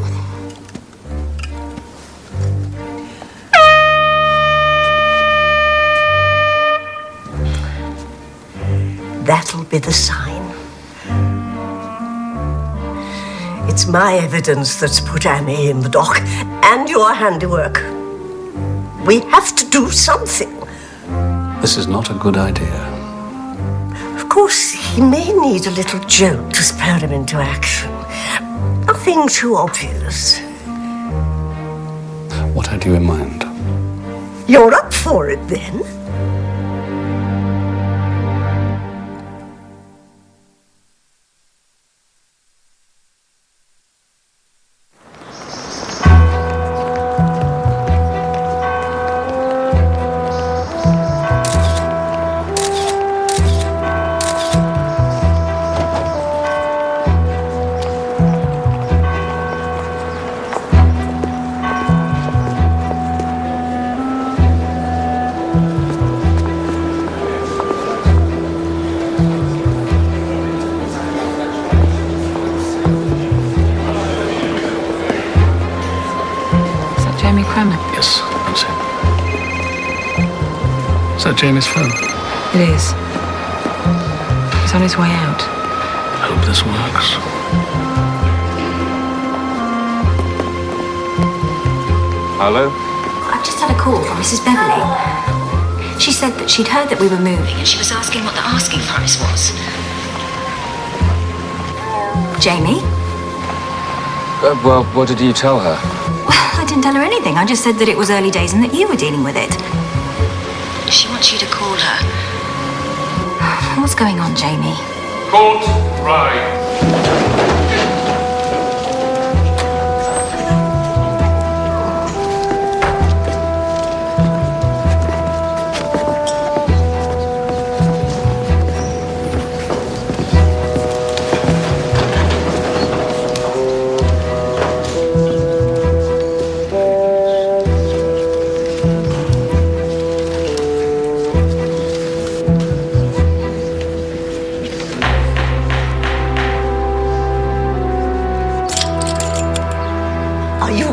That'll be the sign. It's my evidence that's put Annie in the dock, and your handiwork. We have to do something. This is not a good idea. Of course, he may need a little joke to spur him into action. Nothing too obvious. What had you in mind? You're up for it, then? Is that Jamie's phone? It is. He's on his way out. Hope this works. Hello? I've just had a call from Mrs. Beverley. She said that she'd heard that we were moving and she was asking what the asking price was. Jamie? Well, what did you tell her? Well, I didn't tell her anything. I just said that it was early days and that you were dealing with it. She wants you to call her. What's going on, Jamie? Court, right.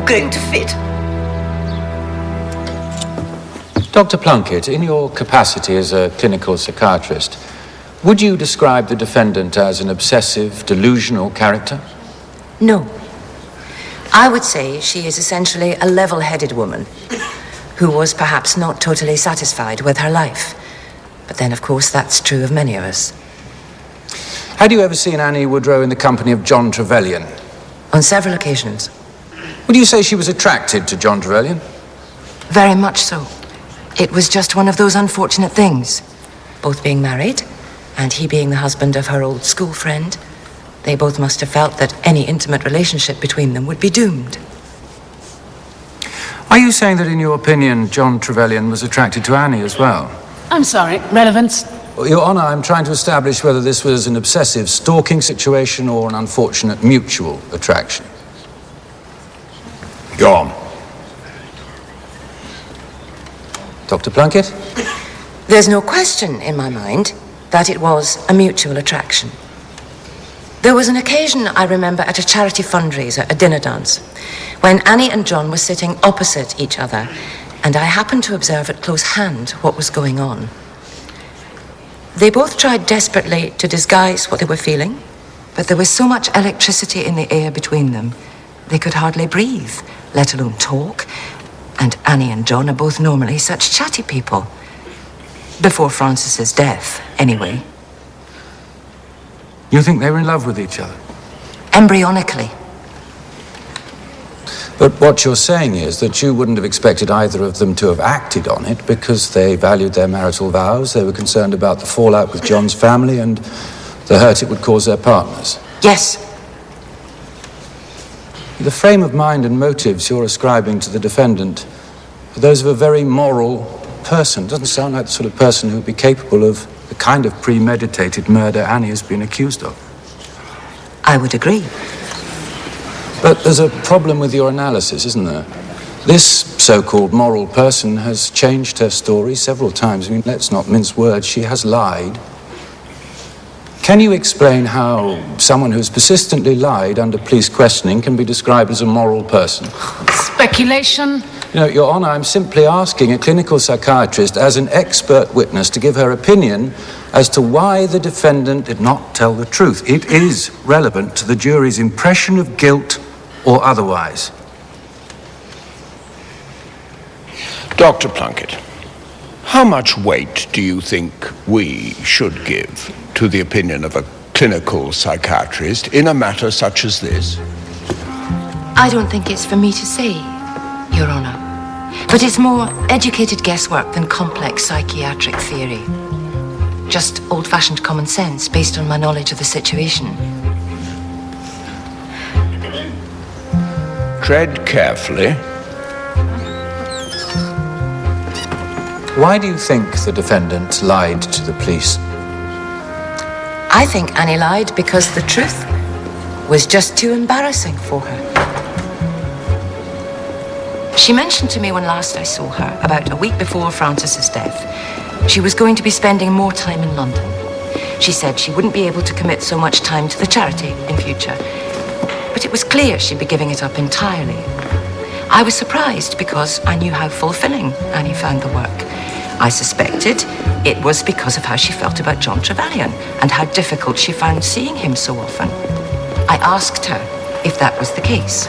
Going to fit. Dr. Plunkett, in your capacity as a clinical psychiatrist, would you describe the defendant as an obsessive, delusional character? No. I would say she is essentially a level-headed woman who was perhaps not totally satisfied with her life. But then, of course, that's true of many of us. Had you ever seen Annie Woodrow in the company of John Trevelyan? On several occasions. Would you say she was attracted to John Trevelyan? Very much so. It was just one of those unfortunate things. Both being married, and he being the husband of her old school friend, they both must have felt that any intimate relationship between them would be doomed. Are you saying that, in your opinion, John Trevelyan was attracted to Annie as well? I'm sorry, relevance? Your Honour, I'm trying to establish whether this was an obsessive stalking situation or an unfortunate mutual attraction. Go on. Dr. Plunkett? There's no question in my mind that it was a mutual attraction. There was an occasion, I remember, at a charity fundraiser, a dinner dance, when Annie and John were sitting opposite each other, and I happened to observe at close hand what was going on. They both tried desperately to disguise what they were feeling, but there was so much electricity in the air between them, they could hardly breathe, let alone talk. And Annie and John are both normally such chatty people. Before Francis's death, anyway. You think they were in love with each other? Embryonically. But what you're saying is that you wouldn't have expected either of them to have acted on it because they valued their marital vows, they were concerned about the fallout with John's family and the hurt it would cause their partners. Yes. The frame of mind and motives you're ascribing to the defendant are those of a very moral person. Doesn't sound like the sort of person who would be capable of the kind of premeditated murder Annie has been accused of. I would agree. But there's a problem with your analysis, isn't there? This so-called moral person has changed her story several times. I mean, let's not mince words. She has lied. Can you explain how someone who's persistently lied under police questioning can be described as a moral person? Speculation? You know, Your Honour, I'm simply asking a clinical psychiatrist as an expert witness to give her opinion as to why the defendant did not tell the truth. It is relevant to the jury's impression of guilt or otherwise. Dr. Plunkett, how much weight do you think we should give to the opinion of a clinical psychiatrist in a matter such as this? I don't think it's for me to say, Your Honour. But it's more educated guesswork than complex psychiatric theory. Just old-fashioned common sense based on my knowledge of the situation. Tread carefully. Why do you think the defendant lied to the police? I think Annie lied because the truth was just too embarrassing for her. She mentioned to me when last I saw her, about a week before Francis's death, she was going to be spending more time in London. She said she wouldn't be able to commit so much time to the charity in future. But it was clear she'd be giving it up entirely. I was surprised because I knew how fulfilling Annie found the work. I suspected it was because of how she felt about John Trevelyan and how difficult she found seeing him so often. I asked her if that was the case.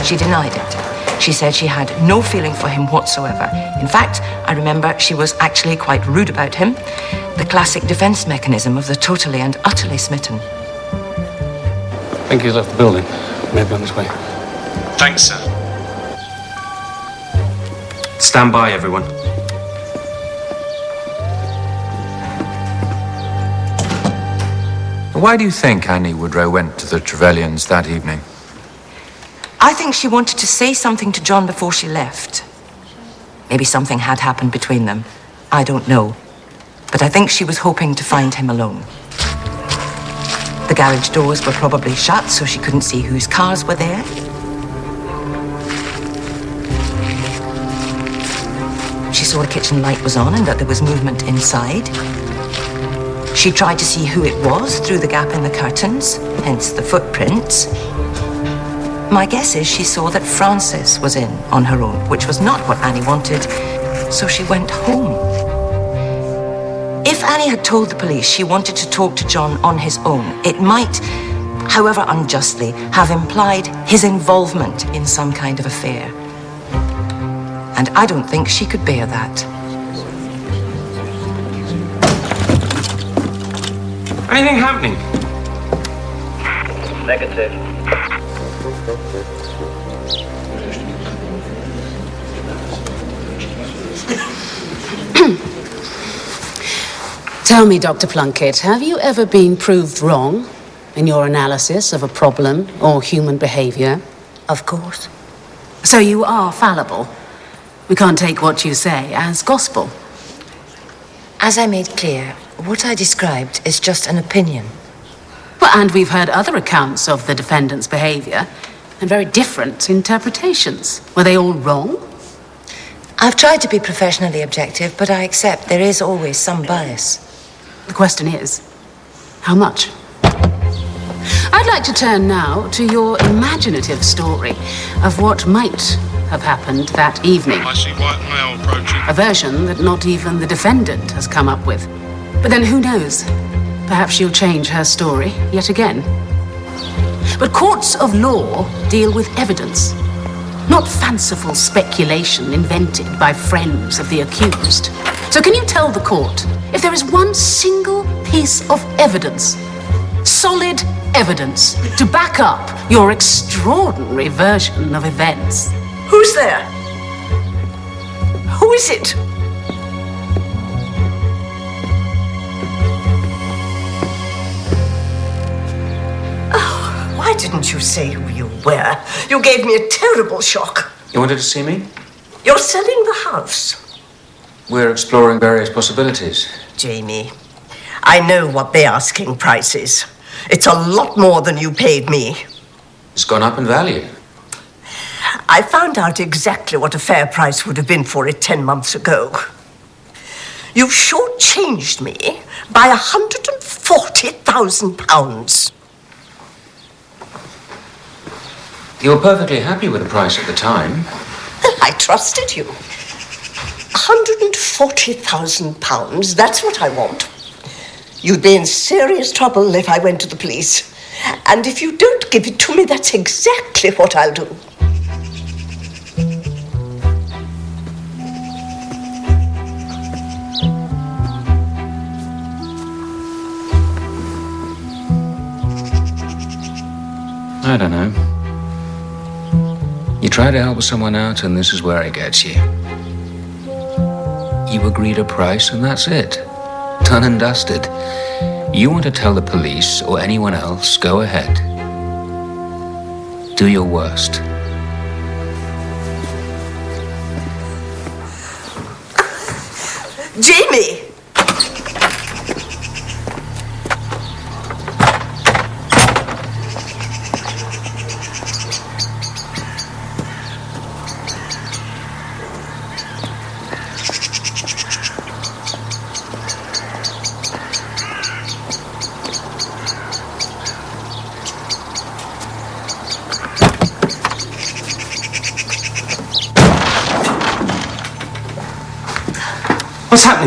She denied it. She said she had no feeling for him whatsoever. In fact, I remember she was actually quite rude about him, the classic defense mechanism of the totally and utterly smitten. I think he's left the building. Maybe on his way. Thanks, sir. Stand by, everyone. Why do you think Annie Woodrow went to the Trevelyans that evening? I think she wanted to say something to John before she left. Maybe something had happened between them. I don't know. But I think she was hoping to find him alone. The garage doors were probably shut, so she couldn't see whose cars were there. She saw the kitchen light was on and that there was movement inside. She tried to see who it was through the gap in the curtains, hence the footprints. My guess is she saw that Frances was in on her own, which was not what Annie wanted, so she went home. If Annie had told the police she wanted to talk to John on his own, it might, however unjustly, have implied his involvement in some kind of affair. And I don't think she could bear that. Anything happening? Negative. Tell me, Dr. Plunkett, have you ever been proved wrong in your analysis of a problem or human behavior? Of course. So you are fallible. We can't take what you say as gospel. As I made clear, what I described is just an opinion. Well, and we've heard other accounts of the defendant's behavior and very different interpretations. Were they all wrong? I've tried to be professionally objective, but I accept there is always some bias. The question is, how much? I'd like to turn now to your imaginative story of what might have happened that evening. I see white male approaching. A version that not even the defendant has come up with. But then who knows? Perhaps she'll change her story yet again. But courts of law deal with evidence, not fanciful speculation invented by friends of the accused. So can you tell the court if there is one single piece of evidence, solid evidence, to back up your extraordinary version of events? Who's there? Who is it? Oh, why didn't you say who you were? You gave me a terrible shock. You wanted to see me? You're selling the house. We're exploring various possibilities. Jamie, I know what the asking price is. It's a lot more than you paid me. It's gone up in value. I found out exactly what a fair price would have been for it 10 months ago. You've shortchanged me by £140,000. You were perfectly happy with the price at the time. Well, I trusted you. £140,000, that's what I want. You'd be in serious trouble if I went to the police. And if you don't give it to me, that's exactly what I'll do. I don't know. You try to help someone out, and this is where it gets you. You agreed a price, and that's it. Done and dusted. You want to tell the police or anyone else, go ahead. Do your worst. Jamie!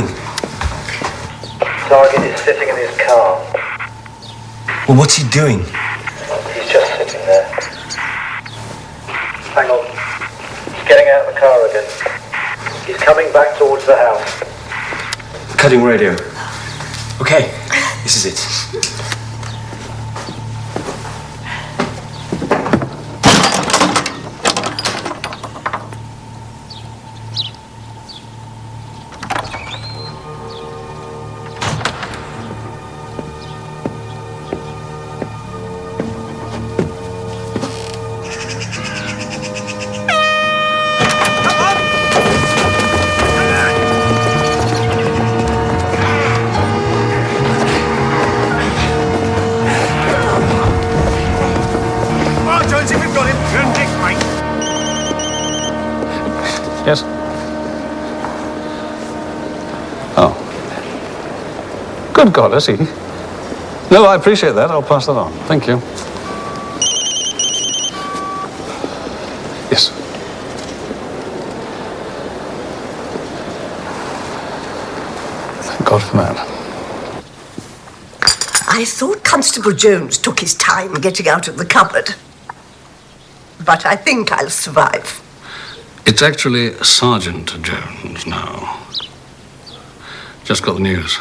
happening? Target is sitting in his car. Well, what's he doing? He's just sitting there. Hang on. He's getting out of the car again. He's coming back towards the house. Cutting radio. Okay, this is it. Yes? Oh. Good God, is he? No, I appreciate that. I'll pass that on. Thank you. Yes. Thank God for that. I thought Constable Jones took his time getting out of the cupboard. But I think I'll survive. It's actually Sergeant Jones now. Just got the news.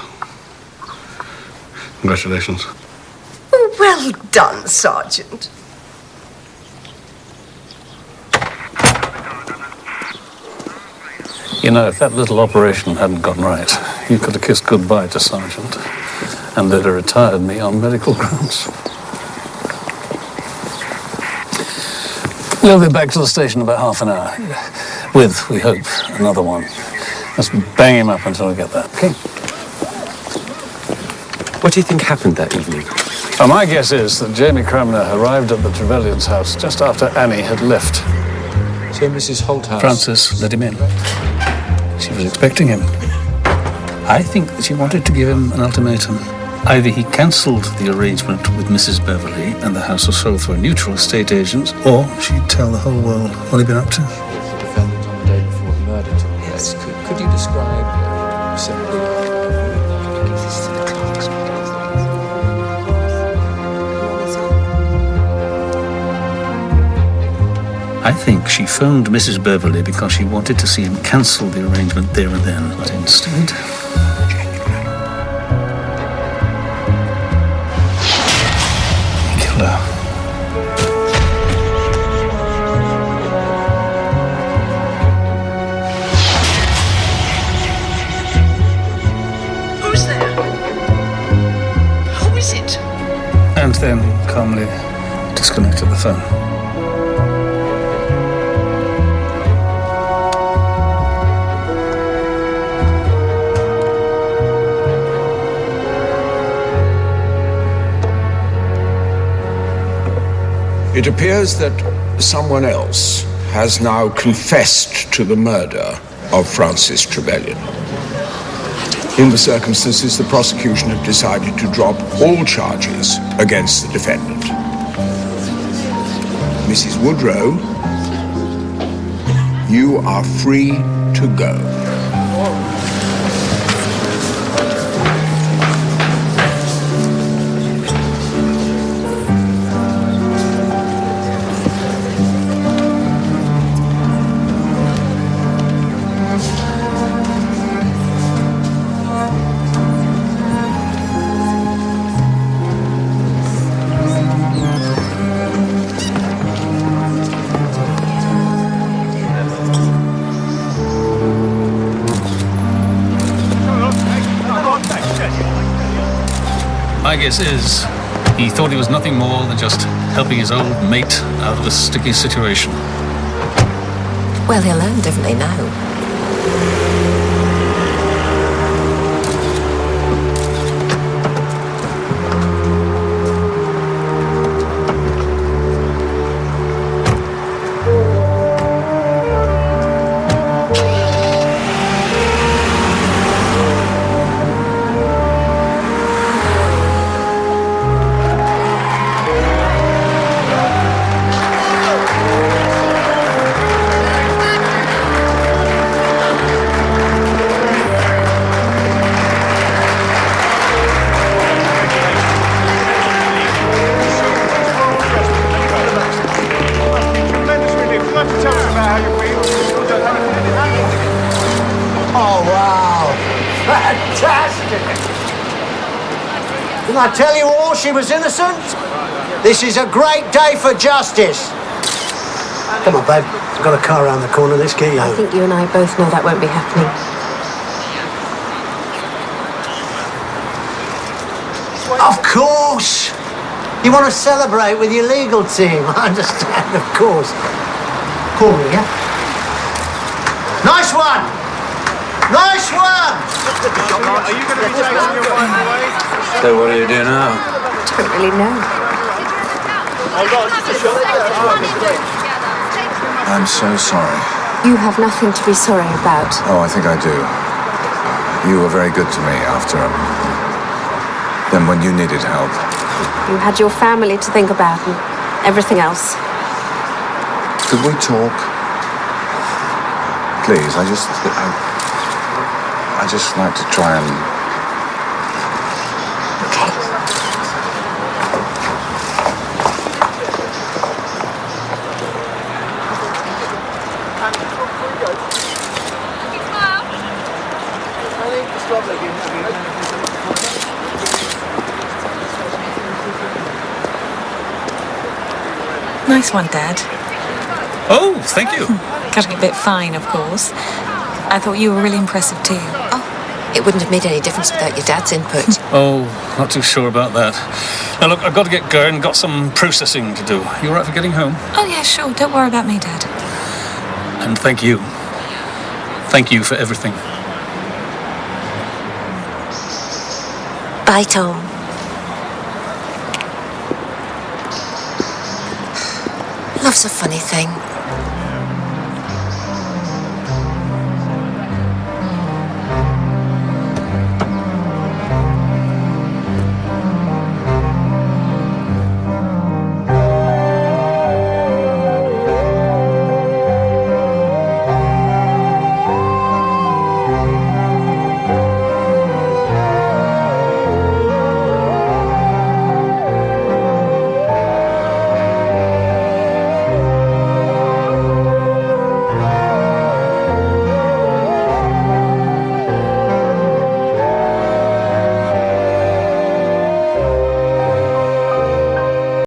Congratulations. Well done, Sergeant. You know, if that little operation hadn't gone right, you could have kissed goodbye to Sergeant, and they'd have retired me on medical grounds. We'll be back to the station in about half an hour, with, we hope, another one. Let's bang him up until we get there, okay? What do you think happened that evening? Well, my guess is that Jamie Cramner arrived at the Trevelyan's house just after Annie had left. So Mrs. Holthouse... Frances let him in. She was expecting him. I think that she wanted to give him an ultimatum. Either he cancelled the arrangement with Mrs. Beverley and the house was sold through a neutral estate agent, or she'd tell the whole world what he'd been up to. The defendant on the day before the murder took place. Could you describe simply... I think she phoned Mrs. Beverley because she wanted to see him cancel the arrangement there and then, but instead... he killed her. Who's there? Who is it? And then calmly disconnected the phone. It appears that someone else has now confessed to the murder of Francis Trevelyan. In the circumstances, the prosecution have decided to drop all charges against the defendant. Mrs. Woodrow, you are free to go. My guess is he thought he was nothing more than just helping his old mate out of a sticky situation. Well, he'll learn differently now. Fantastic! Didn't I tell you all she was innocent? This is a great day for justice. Come on, babe. I've got a car around the corner. Let's get you I home. think you and I both know that won't be happening. Of course! You want to celebrate with your legal team. I understand, of course. Call me, yeah? Nice one! Nice one! Are you going to be taking your wife away? So what do you do now? I don't really know. I'm so sorry. You have nothing to be sorry about. Oh, I think I do. You were very good to me after... Then when you needed help. You had your family to think about and everything else. Could we talk? Please, I just like to try and... Nice one, Dad. Oh, thank you. Cutting a bit fine, of course. I thought you were really impressive too. It wouldn't have made any difference without your dad's input. Oh, not too sure about that. Now, look, I've got to get going. Got some processing to do. You all right for getting home? Oh, yeah, sure. Don't worry about me, Dad. And thank you. Thank you for everything. Bye, Tom. Love's a funny thing.